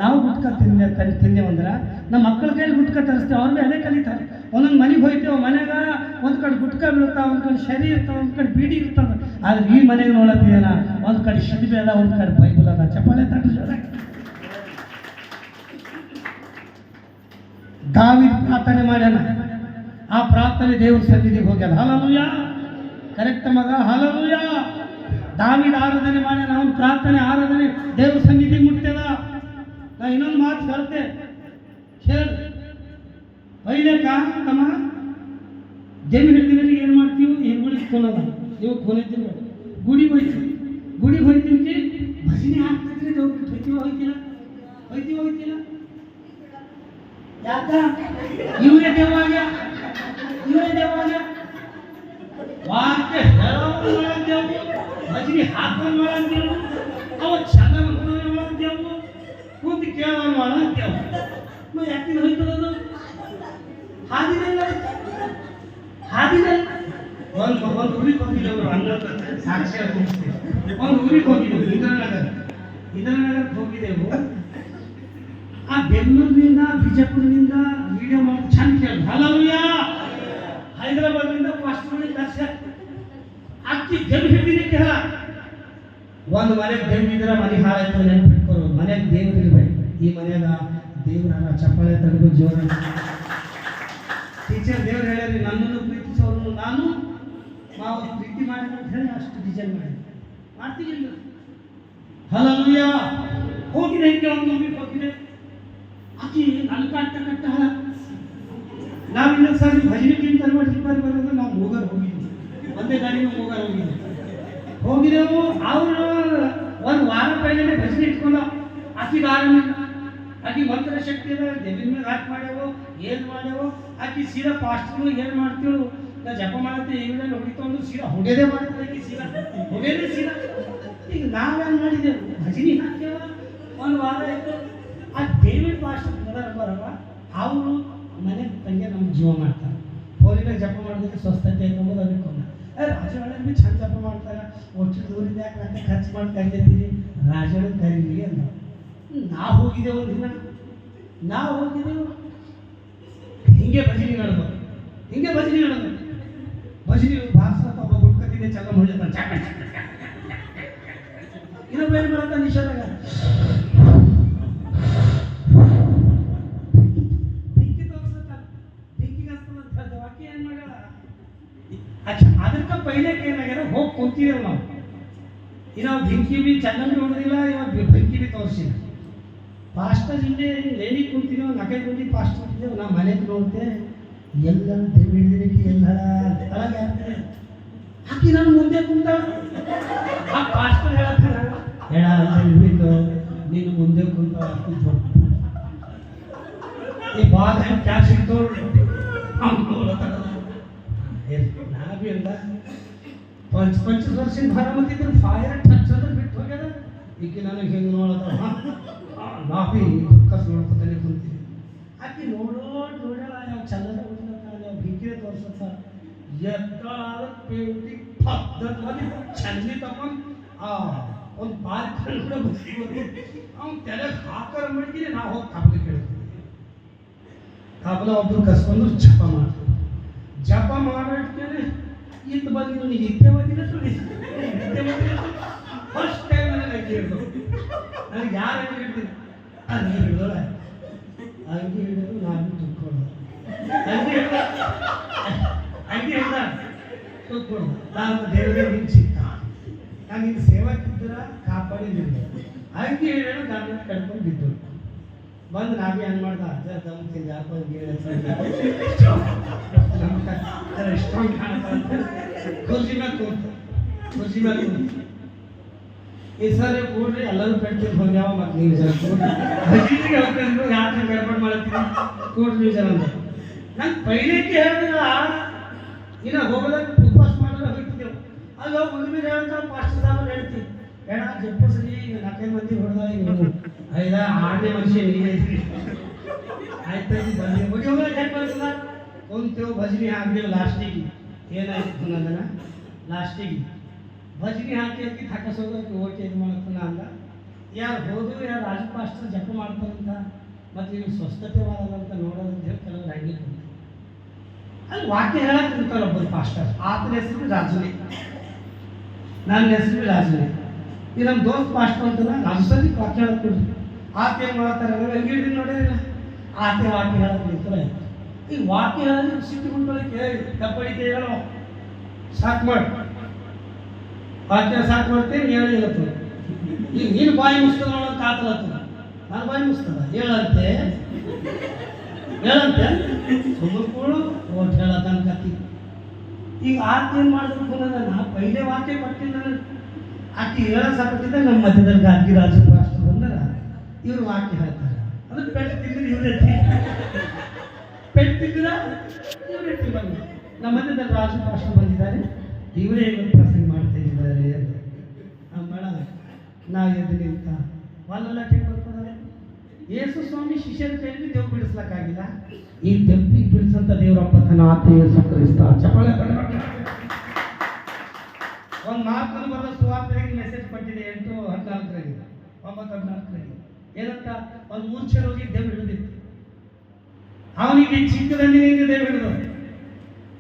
ನಾವು ಗುಟ್ಕ ತಿಂದೆ ಒಂದರ ನಮ್ಮ ಮಕ್ಕಳ ಕೈಲಿ ಗುಟ್ಕ ತರಿಸ್ತೇವೆ, ಅವ್ರಿಗೆ ಅದೇ ಕಲಿತಾರೆ. ಒಂದೊಂದು ಮನೆಗೆ ಹೋಗ್ತೇವೆ, ಮನೆಗ ಒಂದು ಕಡೆ ಗುಟ್ಕ ಬೀಳ್ತಾವೆ, ಒಂದು ಕಡೆ ಶರೀರ ಇರ್ತಾವೆ, ಒಂದು ಕಡೆ ಬೀಡಿ ಇರ್ತವೆ. ಆದ್ರೆ ಈ ಮನೆಗೆ ನೋಡೋದಿದೇನ, ಒಂದು ಕಡೆ ಶಿಲ್ಬೆ ಅದ, ಒಂದು ಕಡೆ ಬೈಬಲ್ ಅದ. ಚಪ್ಪಾಳೆ ತಟ್ಟಿಸ್ತಾರೆ. ದಾವೀದ ಪ್ರಾರ್ಥನೆ ಮಾಡ್ಯಾನ, ಆ ಪ್ರಾರ್ಥನೆ ದೇವ್ರ ಸನ್ನಿಧಿಗೆ ಹೋಗ್ಯಾನ. ಹಲ್ಲೆಲೂಯಾ, ಕರೆಕ್ಟ್ ಮಗ, ಹಲ್ಲೆಲೂಯಾ. ದಾವೀದ ಆರಾಧನೆ ಮಾಡ್ಯಾನ, ಅವನ ಪ್ರಾರ್ಥನೆ ಆರಾಧನೆ ದೇವ್ರ ಸನ್ನಿಧಿಗೆ ಮುಟ್ಟ್ಯದ. ನಾ ಇನ್ನೊಂದು ಮಾತು ಹೇಳ್ತೆ ಕೇಳಿ. ಒಯ್ಲೇಕ ತಮ್ಮ ಜಮಿ ಹಿಡ್ದಿನಲ್ಲಿ ಏನು ಮಾಡ್ತೀವಿ, ಏನು ಗುಡಿ ಕೊನದ ನೀವು ಕೊನೆತೀನಿ, ಗುಡಿಗೆ ಹೋಯ್ತೀವಿ. ಗುಡಿಗೆ ಹೋಯ್ತೀನಿ, ಭಜನೆ ಹಾಕ್ತಿದ್ರಿ, ಹೋಯ್ತೀವಿ ಹೋಯ್ತಿಲ್ಲ ಯಾಕ ಇವರೇ ದೇವಾಗ ವಾಕ್ಯ ಹೇಳೋದೇವು, ಭಜನೆ ಹಾಕೊಂಡು ಮಾಡಂತೇವು, ಅವ ಚಂದ ಮಾಡಂತೇವು, ಕೂತು ಕೇಳೋಣ ಮಾಡಂತೇವು. ಯಾಕೆ ಹೋಯ್ತದ ಹಾದಿನಲ್ಲ ಒಂದು ಊರಿಗೆ ಹೋಗಿದ್ದೆವು. ಸಾಕ್ಷಿ ಒಂದು ಊರಿಗೆ ಹೋಗಿದ್ದೆವು, ಇಂದ್ರನಗರಕ್ಕೆ ಹೋಗಿದ್ದೆವು. ಆ ಬೆಂಗಳೂರಿನಿಂದ ಬಿಜಾಪುರದಿಂದ ವಿಡಿಯೋ ಮಾಡಿ ಚಂದ ಕೇಳಿ. ಹಲ್ಲೆಲೂಯಾ. ಹೈದರಾಬಾದ್ನಿಂದ ಫಸ್ಟ್ ಮನೆ ದರ್ಶ ಅಕ್ಕಿ ಜಮ್ ಹಿಡಿದಿನಿ ಕೇಳ. ಒಂದು ಮನೆಗೆ ದೇವ್ರಿದ್ರೆ ಮನೆ ಹಾಳಾಯ್ತು ನೆನ್ಪಿಟ್ಕೊರು. ಮನೆಗೆ ದೇವ್ರು ಇರ್ಬೇಕು. ಈ ಮನೆಯಾಗ ದೇವ್ರ ಚಪ್ಪಾಳೆ ತಡೆದು ಜೋರ ಟೀಚರ್ ದೇವ್ರು ಹೇಳ್ಯಾರಿ, ನನ್ನನ್ನು ಪ್ರೀತಿಸೋರು ನಾನು ನಾವು ಪ್ರೀತಿ ಮಾಡಿ ಅಂತ ಹೇಳಿ ಅಷ್ಟು ಡಿಸೈನ್ ಮಾಡ್ತೀವಿ. ಹಲ್ಲೆಲೂಯಾ. ಹೋಗಿದೆ ಹಿಂಗೆ ಒಂದು ಮಮ್ಮಿಗೆ ಹೋಗಿದೆ, ಆಕಿ ನನ್ನ ಕಟ್ಟ ಹಾಳ. ನಾವು ಇನ್ನೊಂದು ಸಾರಿ ಭಜನೆಗಿಂತ ಬರೋದು ನಾವು ಮೂಗರ್ ಹೋಗಿದ್ವಿ, ಒಂದೇ ಗಾಡಿನ ಮೂಗರ್ ಹೋಗಿದ್ದೆವು. ಅವರು ಒಂದು ವಾರ ಪೈಲೇ ಭಜನೆ ಇಟ್ಕೊಂಡು ಆಕಿಗೆ ಆರಾಮಿಲ್ಲ, ಆಕಿ ಮಂತ್ರ ಶಕ್ತಿ ಇದೆ, ದೇವಿನ ಮೇಲೆ ಹಾಕಿ ಮಾಡ್ಯಾವು, ಏನು ಮಾಡ್ಯಾವು. ಆಕಿ ಸೀದಾ ಪಾಸ್ಟ್ರು ಏನು ಮಾಡ್ತೀಳು, ನಾ ಜಪ ಮಾಡತ್ತೆ ಈಗಲೇ ಹೊಡಿತಂದು ಸೀದಾ ಹೊಡೆದೇ ಮಾಡ್ತಾರೆ. ಆಕಿ ಸೀದಾ ಹೊಡೆದೇ ಸೀದಾ. ಈಗ ನಾವೇನು ಮಾಡಿದೆವು, ಭಜನೆ ಹಾಕ್ತೇವ. ಒಂದು ವಾರ ಆಯಿತು. ಆ ದೇವಿ ಪಾಸ್ಟರ್ ಬರವ ಅವರು ಮನೆ ತಂಗೆ ನಮ್ಗೆ ಜೀವ ಮಾಡ್ತಾರೆ. ಹೋಲಿನ ಜಪ ಮಾಡೋದಕ್ಕೆ ಸ್ವಸ್ಥತೆ ಐತಂಬೋದು ಅದಕ್ಕೆ ರಾಜವಾಡಲ್ಲಿ ಭೀ ಚಂದ ಜಪ ಮಾಡ್ತಾರೆ. ಒಟ್ಟು ದೂರಿಂದ ಯಾಕೆ ಮತ್ತೆ ಖರ್ಚು ಮಾಡಿ ಕರಿತೀರಿ, ರಾಜವಾಡ ಕರೀರಿ ಅಂದ. ನಾವು ಹೋಗಿದ್ದೆವು ಒಂದು ದಿನ, ಹಿಂಗೆ ಭಜನೆ ನಡೆದು ಭಜನೆ ಭಾಷಣ ಒಬ್ಬ ಗುಡ್ಕತಿದ್ದೆ ಚಲ್ಲ ಹೊಡಿತಾನೆ. ಚಾಕ ಇನ್ನೊಬ್ಬ ಏನು ಮಾಡತ್ತ ನಿಷೇಧಾಗ ಅದಕ್ಕೆ ಪೈಲಕ್ಕೆ ಏನಾಗ್ಯಾರ ಹೋಗಿ ಕುಂತಿದ್ದೇವೆ ನಾವು. ನಾವು ಬೆಂಕಿ ಬಿ ಚೆನ್ನಾಗಿ ನೋಡೋದಿಲ್ಲ, ಇವಾಗ ಬೆಂಕಿ ಬಿ ತೋರಿಸಿಲ್ಲ. ಪಾಸ್ಟರ್ ಹಿಂದೆ ಲೇಡಿ ಕುಂತಿದ್ದೇವೆ, ನಕೈ ಬಂದು ಪಾಸ್ಟ್ ಕುಂತಿದ್ದೇವೆ. ನಾವು ಮನೆಗೆ ನೋಡ್ತೆ ಎಲ್ಲ ಹಿಡಿದಿನಕ್ಕೆ ಎಲ್ಲ ಒಳಗೆ ಆಗ್ತದೆ. ಆಕಿ ನಾನು ಮುಂದೆ ಕುಂತ ಆ ಪಾಸ್ಟರ್ ಹೇಳತ್ತಾರ, ಹಿಡಿದು ನೀನು ಮುಂದೆ ಕುಂತ ಈ ಬಾದ ಹೆಂಗೆ ಕ್ಯಾಶ್ ಇತ್ತು ನಾವೇ ಅಲ್ಲ. ಪಂಚ ವರ್ಷದ ಭಾರಮತಿದ್ರು ಫೈರ್ ಟಚ್ ಅಂದ್ರೆ ಬಿಟ್ಟು ಹೋಗ್ಯದ. ಈಗ ನನಗೆ ಹೆಂಗೆ ನೋಡತ್ತವ ನಾವೇ ಕಸ್ ನೋಡ್ಕೊತಾನೆ ಕುಂತೀವಿ. ಆಕಿ ನೋಡೋಣ ಯಾವ ಚಂದ ನಾವು ಬಿಕ್ಕಿರೆ ತೋರ್ಸತ್ತ ಎತ್ತಾದ ಪೇಟಿ ಪದ್ಧತಿ ಚಂದಿ ತಗೊಂಡು ಒಂದು ಪಾರ್ಕ್ ಕೂಡ ಅವ್ನು ತಲೆಗೆ ಹಾಕರ ಮಾಡಿದ್ರೆ ನಾವು ಹೋಗಿ ತಾಪಲೆ ಕೇಳ್ತೀವಿ. ತಾಪಲ ಒಬ್ರು ಕಸ್ಕೊಂಡು ಜಪ ಮಾಡೋಕ್ಕೆ ಇತ್ತು ಬಂದು ನೀನು ನಿತ್ಯ ಬಂದಿಲ್ಲ ಫಸ್ಟ್ ಟೈಮ್ ನನಗೆ ಅಕ್ಕಿ ಹಿಡಿದು. ನನಗೆ ಯಾರು ಅಕ್ಕಿ ಹಿಡ್ತೀನಿ ಅದು ನೀನು ಹಿಡಿದೋಳ ಅಂಗಿ ಹಿಡಿದು ನಾನು ತುಕ್ಕೊಳ್ಳೋದು, ಅಂಗಿ ಹಿಡ್ದ ತುಕ್ಕೊಳ್ಳೋದು. ನಾನು ದೇವರೇ ನಿಂಗೆ ಸಿಕ್ಕ, ನಾನು ನಿನ್ನ ಸೇವಕ್ಕಿದ್ದರ ಕಾಪಾಡಿದ್ದೀನಿ. ಅಂಗಿ ಹಿಡಿದು ನಾನು ಕಡ್ಕೊಂಡು ಬಿದ್ದು ಬಂದು ನಾವೇ ಏನು ಮಾಡ್ದ ಅಜ್ಜ ದಮ್ತಿಂದ ಹಾಕೊಂಡು ಸ್ಟ್ರಾಂಗ್ ಕಾಣ್ತಾ ಕುರ್ಚಿ ಮೇಲೆ ಕೂತು ಈ ಸರಿ ಕೂಡ್ರಿ ಎಲ್ಲರೂ ಪೆಡ್ತೀನಿ ಹೋಗ್ಯಾವ. ಮತ್ತು ನೀವು ಜನ ಕೂಡ್ರಿ ಹೋಗ್ತಂದ್ರು ಯಾಕೆ ಗಡ್ಬಡ್ ಮಾಡ್ತೀನಿ ಕೂಡ್ರಿ ನೀವು ಜನ ಅಂತ ನಂಗೆ ಪೈಲಕ್ಕೆ ಹೇಳಿದ್ರ ಇನ್ನು ಹೋಗೋದಾಗ ಉಪವಾಸ ಮಾಡೋದು ಬಿಟ್ಟಿದ್ದೆವು. ಅಲ್ಲಿ ಹೋಗಿ ಮುಂದೆ ಮೇಲೆ ಹೇಳ್ತಾರೆ ಪಾಸ್ಟ್ ಸಾಬ್ ಹೇಳ್ತೀವಿ ಬೇಡ ಜಪ್ಪ ಸರಿ 4 ಮಂದಿ ಹೊಡೆದ ನೀವು 5 6ನೇ ಮನುಷ್ಯ ನೀವೈತಿ ಆಯ್ತು ಬಂದು ಮುಗಿ ಹೋಗೋದು ಹೆಂಗೆ ಬರ್ತದ ಕುಂತೇವು ಭಜನಿ ಹಾಕ್ದೇವು ಲಾಸ್ಟಿಗೆ ಏನಾಯ್ತು ನಂದನ ಲಾಸ್ಟಿಗೆ ಭಜನಿ ಹಾಕಿ ಹಾಕಿಸೋದಕ್ಕೆ ಓಕೆ ಇದು ಮಾಡ್ತಾನ ಅಂದ ಯಾರು ಹೋದ್ರು ಯಾರು ರಾಜಪಾಸ್ಟರ್ ಜಪ ಮಾಡ್ತಾರಂತ ಮತ್ತು ನೀವು ಸ್ವಸ್ಥತೆ ಮಾಡದಂತ ನೋಡೋದಂತ ಹೇಳಿ ಕೆಲವರು ಹಂಗೆ ಬಂತು ಅಲ್ಲಿ ವಾಕ್ಯ ಹೇಳಕ್ಕೆ ನಿಂತಾರೆ ಒಬ್ಬರು ಪಾಸ್ಟರ್ ಆತನ ಹೆಸರು ರಾಜುನೇ ನನ್ನ ಹೆಸರು ರಾಜುನೇ ಈ ನಮ್ಮ ದೋಸ್ತ್ ಪಾಸ್ಟರ್ ಅಂತಂದ್ರೆ ರಾಜಸಲ್ಲಿ ವಾಕ್ಯ ಹೇಳಕ್ಕೆ ಆತ ಏನು ಮಾಡ್ತಾರೆ ಹೆಂಗೆ ಹಿಡಿದು ನೋಡಿರಲಿಲ್ಲ ಆತ ವಾಕ್ಯ ಹೇಳಕ್ಕೆ ನಿಂತಾರೆ ಈ ವಾಕ್ಯ ಹೇಳೋದು ಸಿಟ್ಟು ಮುಂದೊಳಗೆ ಕಪ್ಪಡಿಕೆ ಹೇಳೋ ಸಾಕು ಮಾಡಿ ವಾಕ್ಯ ಸಾಕು ಮಾಡ್ತೇನೆ ಹೇಳಿಲ್ಲ ಈಗ ನೀನು ಬಾಯಿ ಮುಸ್ತದ ನೋಡೋದು ಕಾತಲತ್ತ ನಾನು ಬಾಯಿ ಮುಸ್ತದ ಹೇಳಂತೆ ಸುಮ್ಮನೆ ಓಟ್ ಹೇಳೋದನ್ನ ಕತ್ತಿ ಈಗ ಆತ ಏನು ಮಾಡಿದ್ರು ನಾ ಪೈಲೆ ವಾಕ್ಯ ಕೊಟ್ಟಿಲ್ಲ ನನಗೆ ಆಕೆ ಹೇಳೋ ಸಾಕತ್ತಿದ್ದ ನಮ್ಮ ಮಧ್ಯದಲ್ಲಿ ಗಾಂಧಿ ರಾಜಪಾಸ್ಟರ್ ಬಂದಾರ ಇವ್ರು ವಾಕ್ಯ ಹೇಳ್ತಾರೆ ಅದಕ್ಕೆ ಪೆಟ್ಟು ತಿಂದ್ರೆ ಇವರೇ ಪೆಟ್ಟು ತಿಂದಿರ ಇವರೇ ಬಂದ ನಮ್ಮ ಮಧ್ಯದಲ್ಲಿ ರಾಜಪಾಸ್ಟರ್ ಬಂದಿದ್ದಾರೆ ಇವರೇ ಪ್ರಸಂಗ ಮಾಡ್ತಾ ಇದ್ದಾರೆ ಅಂತ ಮೇಡಮ್ ನಾವು ಎದ್ದು ನಿಂತ ಹೊಲೆಲ್ಲ ಟೇಕ್ ಬರ್ತದಲ್ಲ ಯೇಸು ಸ್ವಾಮಿ ಶಿಷ್ಯರ ಕೈಯಲ್ಲಿ ದೇವ್ ಬಿಡಿಸ್ಲಕ್ಕಾಗಿಲ್ಲ ಈ ದೆಬ್ಬಿಗೆ ಬಿಡಿಸಂತ ದೇವರಪ್ಪ ತನ್ನ ಆತ ಯೇಸು ಕ್ರಿಸ್ತ ಚಪ್ಪಾಳೆ ಒಂದು ಮಾರ್ಕಲ್ಲಿ ಬರೋ ಸುವಾರ್ತೆಗೆ ಮೆಸೇಜ್ ಕೊಟ್ಟಿದೆ 8:14 9:14 ಏನಂತ ಒಂದು ಮೂರ್ಛೆ ರೋಗಿ ದೇವ್ ಹಿಡಿದಿತ್ತು ಅವನಿಗೆ ಚಿಕ್ಕದಂದಿನಿಂದ ದೇವ್ ಹಿಡಿದು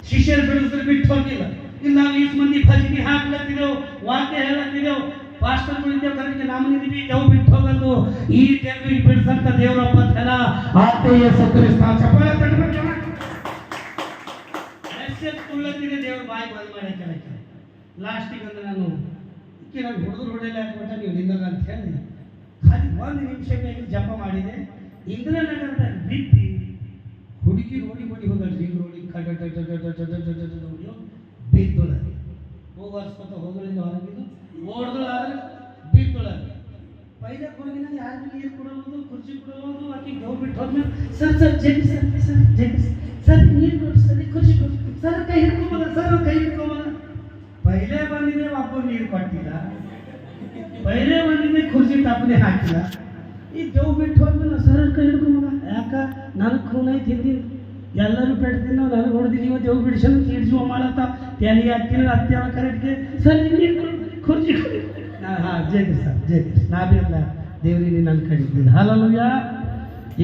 ಶಿಷ್ಯರು ಬಿಡಿಸಿದ್ರೆ ಬಿಟ್ಟು ಹೋಗಿಲ್ಲ ಇಲ್ಲ ನಾವು ಈ ಮಂದಿ ಭಜನಿ ಹಾಕ್ಲತ್ತಿದ್ದೆವು ವಾಕ್ಯ ಹೇಳತ್ತಿದ್ದೆವು ಪಾಸ್ಟರ್ಗಳಿದ್ದೇವೆ ಕರೆಗೆ ನಾಮನಿದ್ದೀವಿ ದೇವ್ ಬಿಟ್ಟು ಹೋಗಲು ಈ ದೇವ್ರಿಗೆ ಬಿಡಿಸಂತ ದೇವರಪ್ಪ ಜನ ಆತ ಯೇಸು ಕ್ರಿಸ್ತ ಚಪ್ಪಾಳೆ ತಟ್ಟಬೇಕು ಮೆಸೇಜ್ ಕುಳ್ಳತ್ತಿದೆ ದೇವ್ರ ಬಾಯಿ ಬಂದ್ ಮಾಡಿ ಕೆಳಕ್ಕೆ ಲಾಸ್ಟಿಗೆ ಅಂದ್ರೆ ನಾನು ಹುಡುಗರು ಹೊಡೆಯಲ್ಲ ಹಾಕ್ಬಿಟ್ಟ ನೀವು ನಿಂದಲ್ಲ ಅಂತ ಹೇಳಿ ಖಾಲಿ 1 ನಿಮಿಷ ಬೇಕು ಜಪ ಮಾಡಿದೆ ಇಂದ್ರನಗರದ ಬಿದ್ದಿ ಹುಡುಗಿ ರೋಡಿ ಹೋಗಲ್ಲ ಹಿಂಗೆ ರೋಡಿ ಬಿದ್ದೊಳ ಹೋಗರ್ಸ್ಕೊತ ಹೋಗಳಿಂದ ಹೊರಗಿದ್ದು ಓಡ್ದೊಳಾದ್ರೆ ಬಿದ್ದೊಳ ಪೈಲೆ ಕೊಡಗಿನ ಯಾರಿಗೂ ನೀರು ಕೊಡೋದು ಕುರ್ಚಿ ಕೊಡೋದು ಆಕೆ ಗೌ ಬಿಟ್ಟು ಹೋದ್ಮೇಲೆ ಸರ್ ಜಗ್ಗಿ ಸರ್ ನೀರು ಕೊಡಿ ಸರ್ ಕುರ್ಚಿ ಕೊಡಿ ಸರ್ ಕೈ ಹಿಡ್ಕೊಂಬೋದ ಪೈಲೆ ಬಂದಿದೆ ಒಬ್ಬರು ನೀರು ಕೊಟ್ಟಿಲ್ಲ ಪೈಲೆ ಬಂದಿದೆ ಕುರ್ಚಿ ತಪ್ಪನೆ ಹಾಕಿಲ್ಲ ಈ ಗೌ ಬಿಟ್ಟು ಹೋದ್ಮೇಲೆ ಸರ್ ಕೈ ಹಿಡ್ಕೊಂಬೋದ ಯಾಕ ನನಗೆ ಖೂನ್ ಐತಿ ತಿಂದಿನಿ ಎಲ್ಲರೂ ಪೆಡ್ತೀನಿ ನಾವು ನನಗೆ ಹೊಡೆದಿನಿ ಇವತ್ತು ದೇವ್ ಬಿಡಿಸಲು ತೀರ್ಜುವ ಮಾಡತ್ತ ತೆಲಿಗೆ ಹಾಕ್ತೀನಿ ಅತ್ಯಾವ ಕರೆಕ್ಟ್ಗೆ ಸರ್ ನೀರು ಕುರ್ಚಿ ಹಾಂ ಜೈ ಕೃಷ್ಣ ನಾ ಬಿ ಅಲ್ಲ ದೇವ್ರಿಗೆ ನನ್ನ ಕಡಿದ್ದೀನಿ ಹಾಲಲ್ಲೂಯ್ಯ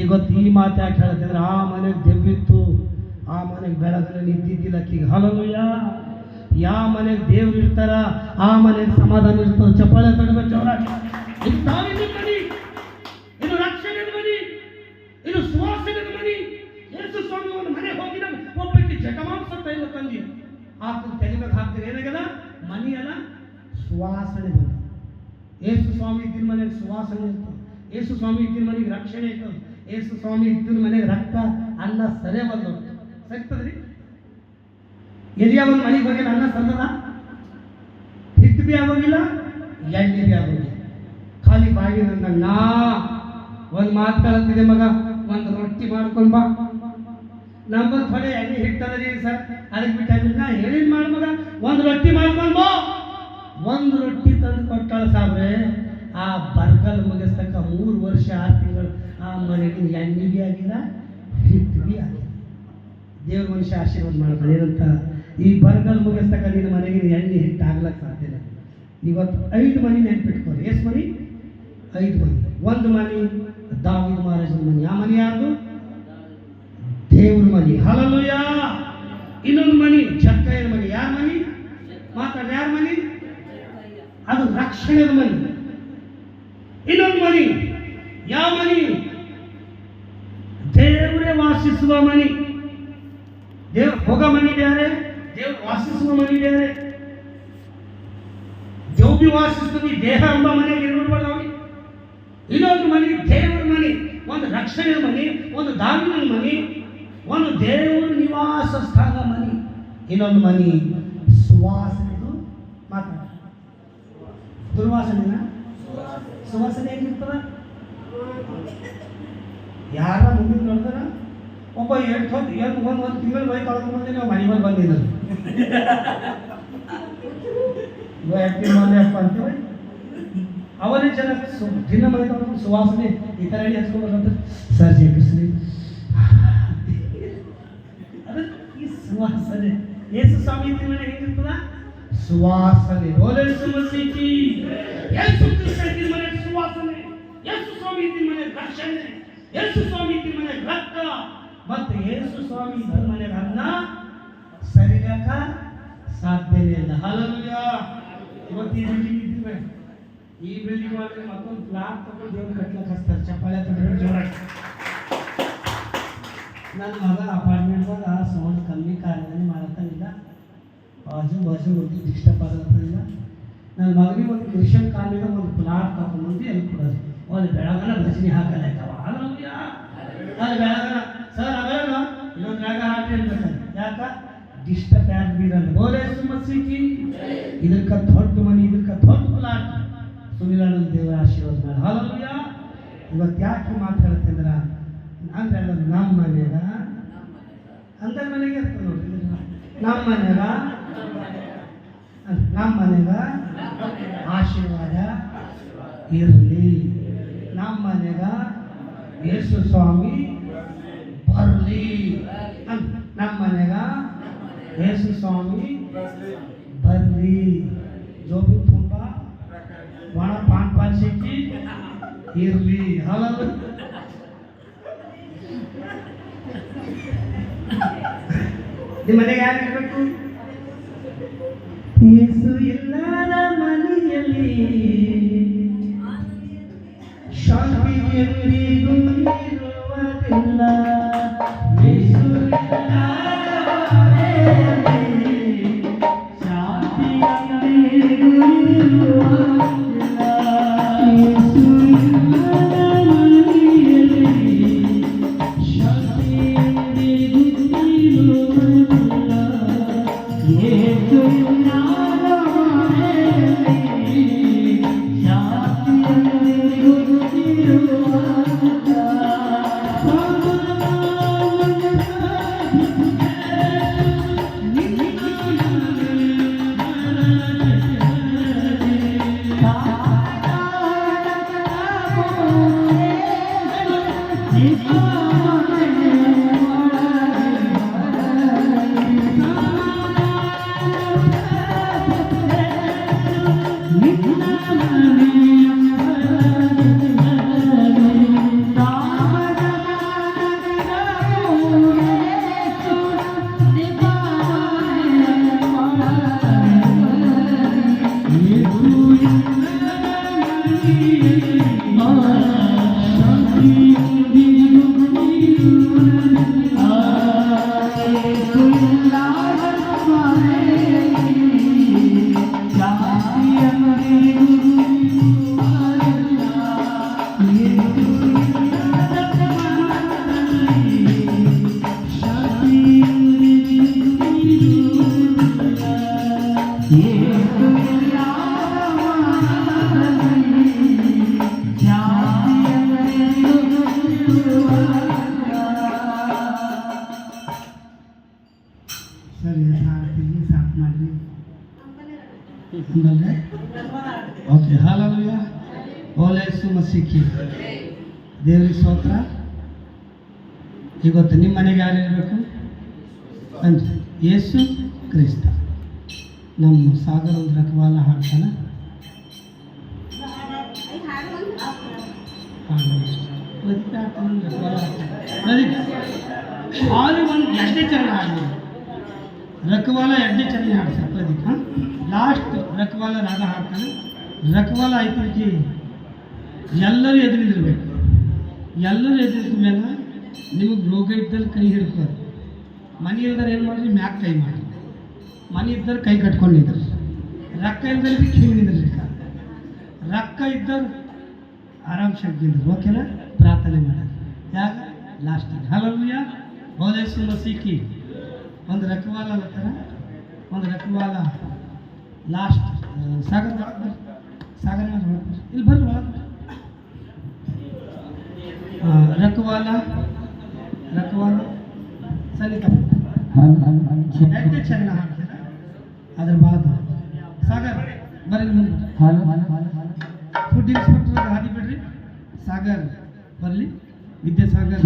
ಇವತ್ತು ಈ ಮಾತು ಯಾಕೆ ಹೇಳ್ತಿದ್ರೆ ಆ ಮನೆಗೆ ದೆವ್ವಿತ್ತು ಆ ಮನೆಗೆ ಬೆಳಗಲ್ಲಿ ನಿಂತಿದ್ದಿಲ್ಲ ಆಕಿಗೆ ಹಾಲಲ್ಲೂಯ್ಯ ಯಾವ ಮನೆಗೆ ದೇವ್ರು ಇರ್ತಾರ ಆ ಮನೆಗೆ ಸಮಾಧಾನ ಇರ್ತಾರೆ ಚಪ್ಪಾಳೆ ತಡಬೇಕು ಜೋರಾಗಿ ಇದು ಸಾವಿನ ಮನಿ ಇದು ರಕ್ಷಣೆಯ ಮನಿ ಇದು ಸುವಾಸನೆಯ ಮನಿ ಯೇಸು ಸ್ವಾಮಿ ಒಂದು ಮನೆ ಹೋಗಿದ ಒಬ್ಬಕ್ಕೆ ಜಟಮಾಂಸ ತೈಲ ತಂದಿ ಆತನ ತಲೆ ಮೇಲೆ ಹಾಕ್ತಾರೆ ಏನಾಗದ ಮನಿ ಅಲ್ಲ ಸುವಾಸನೆ ಬಂದ ಯೇಸು ಸ್ವಾಮಿ ಇದ್ದಿನ ಮನೆಗೆ ಸುವಾಸನೆ ಇರ್ತದೆ ಯೇಸು ಸ್ವಾಮಿ ಇದ್ದಿನ ಮನೆಗೆ ರಕ್ಷಣೆ ಇರ್ತದೆ ಯೇಸು ಸ್ವಾಮಿ ಇದ್ದಿನ ಮನೆಗೆ ರಕ್ತ ಅನ್ನ ಸರಿ ಬಂದವು ಸರಿತದ್ರಿ ಎಲ್ಲಿಯ ಒಂದು ಮನೆಗೆ ಹೋಗಿಲ್ಲ ಅನ್ನ ಸಲ್ಲದ ಹಿಟ್ಟು ಬಿ ಆಗೋಗಿಲ್ಲ ಎಣ್ಣೆ ಬಿ ಆಗೋಗಿಲ್ಲ ಖಾಲಿ ಬಾಯಿ ನನ್ನ ಒಂದು ಮಾತು ಕಳತಿದೆ ಮಗ ಒಂದು ರೊಟ್ಟಿ ಮಾಡ್ಕೊಂಡು ಬಾ ನಂಬರ್ ಥೋಡೆ ಎಣ್ಣೆ ಹಿಟ್ಟದ್ರಿ ಸರ್ ಅದಕ್ಕೆ ಬಿಟ್ಟು ನಾ ಹೇಳಿದ್ ಮಾಡಿ ಮಗ ಒಂದು ರೊಟ್ಟಿ ಮಾಡ್ಕೊಂಡು ಬಾ ಒಂದು ರೊಟ್ಟಿ ತಂದು ಕೊಟ್ಟಾಳ ಸಾಬ್ರೆ ಆ ಬರ್ಗಲ್ ಮುಗಿಸ್ತಕ್ಕ 3 ವರ್ಷ 6 ತಿಂಗಳು ಆ ಮನೆಗೆ ಎಣ್ಣೆ ಬಿ ಆಗಿಲ್ಲ ಹಿಟ್ಟು ಬಿ ಆಗಿಲ್ಲ ದೇವ್ರ ಮನುಷ್ಯ ಆಶೀರ್ವಾದ ಮಾಡ್ತಾರೆ ಏನಂತ ಈ ಬರ್ಗಲ್ ಮುಗಿಸ್ತಕ್ಕ ನಿನ್ನ ಮನೆಗೆ ಎಣ್ಣೆ ಹಿಟ್ಟು ಆಗ್ಲಕ್ಕೆ ಸಾಧ್ಯ ಇಲ್ಲ ಇವತ್ತು 5 ಮನೆ ನೆನ್ಪಿಟ್ಕೊರಿ ಎಷ್ಟು ಮನೆ 5 ಮನೆ ಒಂದು ಮನೆ ದಾವೀದ ಮಹಾರಾಜನ ಮನೆ ಆ ಮನೆ ಯಾರ್ದು ದೇವ್ರ ಮನೆ ಹಲ್ಲೂಯ್ಯ ಇನ್ನೊಂದು ಮನೆ ಜಕ್ಕಯ್ಯನ ಮನೆ ಯಾರ ಮನೆ ಮಾತಾಡ ಯಾರ ಮನೆ ಅದು ರಕ್ಷಣೆಯ ಮನೆ ಇನ್ನೊಂದು ಮನೆ ಯಾವ ಮನೆ ದೇವರೇ ವಾಸಿಸುವ ಮನೆ ದೇವ್ರ ಹೋಗ ಮನೆ ಬೇರೆ ದೇವ್ರು ವಾಸಿಸುವ ಮನೆ ಬೇರೆ ದೇವ್ಬಿ ವಾಸಿಸ್ತೀವಿ ದೇಹ ಎಂಬ ಮನೆಗೆ ಇರ್ಬಿಡ್ಬಾರ್ದು ಅವ್ರಿಗೆ ಇನ್ನೊಂದು ಮನೆ ದೇವರ ಮನೆ ಒಂದು ರಕ್ಷಣೆಯ ಮನೆ ಒಂದು ದಾವಿನ ಮನೆ ಒಂದು ದೇವರ ನಿವಾಸ ಸ್ಥಾನ ಮನೆ ಇನ್ನೊಂದು ಮನೆ ಸುವಾಸನೆದು ಮಾತಾಡ ದುರ್ವಾಸನೆನ ಸುವಾಸನೆ ಹೇಗಿರ್ತದ ಯಾರ ಮುಂದೆ ನೋಡಿದ್ರ ಒಬ್ಬ ಒಂದು ತಿಂಗಳು ಬೈ ಕಳ್ಕೊಂಡು ಬಂದೆ ನಾವು ಮನೆ ಮೇಲೆ ಬಂದಿದ್ದರು ಅಪ್ಪ ಅಂತೇಳಿ ಅವರೇ ಜನ ದಿನ ಮನೆ ತಗೊಂಡು ಸುವಾಸನೆ ಈ ಥರ ಹೇಳಿ ಹಚ್ಕೊಂಡ್ಬಂತ ಸರ್ ಜೇಕರಿಸ್ರಿ ಅದು ಸುವಾಸನೆ. ಯೇಸು ಸ್ವಾಮಿ ಇದ್ದ ಮನೆ ಹೇಗಿರ್ತದ? ಸುವಾಸನೆ. ಬೋಲೆ ಸಮಸ್ಯೆ. ಯೇಸು ಕೃಷ್ಣ ಇದ್ದ ಮನೆ ಸುವಾಸನೆ. ಯೇಸು ಸ್ವಾಮಿ ಇದ್ದ ಮನೆ ರಕ್ಷಣೆ. ಯೇಸು ಸ್ವಾಮಿ ಇದ್ದ ಮನೆ ರಕ್ತ. ಮತ್ತೆ ಯೇಸು ಸ್ವಾಮಿ ಇದ್ದ ಮನೆ ಅನ್ನ ಸರಿಯಾಕ ಸಾಧ್ಯನೇ ಇಲ್ಲ. ಹಲ್ಲೆಲೂಯಾ. ಇವತ್ತು ಈ ಬಿಲ್ಡಿಂಗ್ ಇದ್ದೀವಿ, ಈ ಬಿಲ್ಡಿಂಗ್ ಒಳಗೆ ಮತ್ತೊಂದು ಫ್ಲಾಟ್ ತಗೊಂಡು ದೇವ್ರು ಕಟ್ಲಕ್ಕೆ ಹಚ್ತಾರೆ. ಚಪ್ಪಾಳೆ ತಗೊಂಡು ಜೋರಾಗಿ. ನನ್ನ ಮಗ ಅಪಾರ್ಟ್ಮೆಂಟ್ದಾಗ ಸೌಂಡ್ ಕಮ್ಮಿ ಕಾರ್ಯದಲ್ಲಿ ಮಾಡತ್ತಾನಿಲ್ಲ, ಬಾಜು ಒಂದು ಡಿಸ್ಟರ್ಬ್ ಆಗತ್ತಿಲ್ಲ. ನನ್ನ ಮಗನಿಗೆ ಒಂದು ಕ್ರಿಶ್ಚಿಯನ್ ಕಾಲದ ಒಂದು ಪ್ಲಾಟ್ ತಗೊಂಡು ಎಲ್ಲಿ ಕೊಡೋದು. ಒಂದು ಬೆಳಗನ ಭಜನೆ ಹಾಕಲ್ಲ ಅಲ್ಲಿ ಬೆಳಗನ ಸರ್ ಆಗಲ್ಲ ಇನ್ನೊಂದು ಜಾಗ ಹಾಕಿ ಅನ್ಬೇಕಲ್ಲ. ಯಾಕ ಡಿಸ್ಟರ್ಬ್ ಯಾರು ಬೀರಲ್ಲ. ಬೋಲೆ ಸುಮಸಿಕ್ಕಿ. ಇದಕ್ಕೆ ದೊಡ್ಡ ಮನೆ, ಇದಕ್ಕೆ ದೊಡ್ಡ ಪ್ಲಾಟ್. ಸುನಿಲಾನಂದ ದೇವರ ಆಶೀರ್ವಾದ ಮಾಡಿ. ಹಲ್ಲೆಲೂಯಾ. ಇವತ್ತು ಯಾಕೆ ಮಾತಾಡ್ತಿದ್ರ ಅಂದ್ರೆ ಹೇಳೋದು ನಮ್ಮ ಮನೆಯಾಗ ಅಂತ ಮನೆಗೆ ಇರ್ತದೆ ನೋಡ್ರಿ. ನಮ್ಮ ಮನೆಯಾಗ ಆಶೀರ್ವಾದ ಇರಲಿ. ನಮ್ಮ ಮನೆಯಾಗ ಯೇಸು ಸ್ವಾಮಿ ಬರಲಿ. ನಮ್ಮ ಮನೆಯಾಗ ಯೇಸು ಸ್ವಾಮಿ ಬರ್ಲಿ. ಜೋಬಿ ತುಂಬ ಒಣ ಪಾನ್ ಸಿಕ್ಕಿ ಇರಲಿ. ಹಲವು ನಿಮ್ಮ ಮನೆಗೆ ಯಾರಿರ್ಬೇಕು? ಯೇಸು ಇಲ್ಲದ ಮನೆಯಲ್ಲಿ ಶಾಂತಿ ಎಂದಿಗೂ ಇರುವುದಿಲ್ಲ. ಯೇಸು ಇಲ್ಲದ ಮನೆಯಲ್ಲಿ ಶಾಂತಿ ಎಂದಿಗೂ ಇರುವುದಿಲ್ಲ. ಯೇಸು ಇಲ್ಲದ ಮನೆಯಲ್ಲಿ ಶಾಂತಿ ಎಂದಿಗೂ ಇರುವುದಿಲ್ಲ. ಯೇಸು ಇಲ್ಲದ ಮನೆಯಲ್ಲಿ ಶಾಂತಿ ಎಂದಿಗೂ ಇರುವುದಿಲ್ಲ. ಸರಿ ಸಾಕ್ತೀವಿ, ಸಾಕು ಮಾಡಿರಿ. ಓಕೆ. ಹಲ್ಲೆಲೂಯಾ. ಬೋಲೆ ಸುಮಸಿಕ್ಕಿ. ದೇವರಿಗೆ ಸ್ತೋತ್ರ. ಇವತ್ತು ನಿಮ್ಮ ಮನೆಗೆ ಯಾರು ಇರಬೇಕು ಅಂದರೆ ಯೇಸು ಕ್ರಿಸ್ತ. ನಮ್ಮ ಸಾಗರ ಒಂದು ರಕವಾಲ ಹಾಡ್ತಾನ. ಹಾಲು ಒಂದು ಎರಡನೇ ಚರಣ ಹಾಡ್ಬೋದು. ರಕವಾಲ ಎರಡನೇ ಚರಣ ಹಾಡ್ತಾರೆ ಪ್ರದೀಪ್. ಲಾಸ್ಟ್ ರಕವಾಲ ರಾಗ ಹಾಡ್ತಾನೆ. ರಕವಾಲ ಆಯ್ತು ಎಲ್ಲರೂ ಎದುರಿದಿರ್ಬೇಕು. ಎಲ್ಲರೂ ಎದುರಿದ ಮೇಲೆ ನಿಮಗೆ ರೋಗ ಇದ್ದಲ್ಲಿ ಕೈ ಹಿಡ್ಕೋದು. ಮನೆ ಇಲ್ದಾರೆ ಏನು ಮಾಡಿರಿ? ಮ್ಯಾಕ್ ಕೈ ಮಾಡಿ. ಮನೆ ಇದ್ದರೆ ಕೈ ಕಟ್ಕೊಂಡಿದ್ರು. ರೊಕ್ಕ ಇಲ್ದಲ್ಲಿ ಕಿವಿ ನಿಂದಿರ್ಲಿಕ್ಕ. ರೊಕ್ಕ ಇದ್ದರು ಆರಾಮ್ ಶಕ್ತಿದ್ರು. ಓಕೆನಾ? ಪ್ರಾರ್ಥನೆ ಮಾಡೋದು ಯಾಕ ಲಾಸ್ಟಿಗೆ. ಹಲ್ಲೆಲೂಯಾ. ಬೋಲೆ ಸುಮಸಿಕ್ಕಿ. ಒಂದು ರಕವಾಲ ಅಲ್ಲತ್ತಾರ, ಒಂದು ರಕವಾಲ ಲಾಸ್ಟ್ ಸಾಗರ ಸಾಗರ ಇಲ್ಲಿ ಬರ್ರಿ ಒಳಗೆ. ರಕವಾಲ ಸನಿತ ಎರಡನೇ ಚರಣ ಹಾಡ್ತಾರೆ. ಅದ್ರ ಬಾದ ಸಾಗರ್ ಬರ್ರಿ ಮುಂದೆ. ಫುಡ್ ಇನ್ಸ್ಪೆಕ್ಟರ್ ಹಾದಿ ಬಿಡ್ರಿ. ಸಾಗರ್ ಬರಲಿ. ವಿದ್ಯಾಸಾಗರ್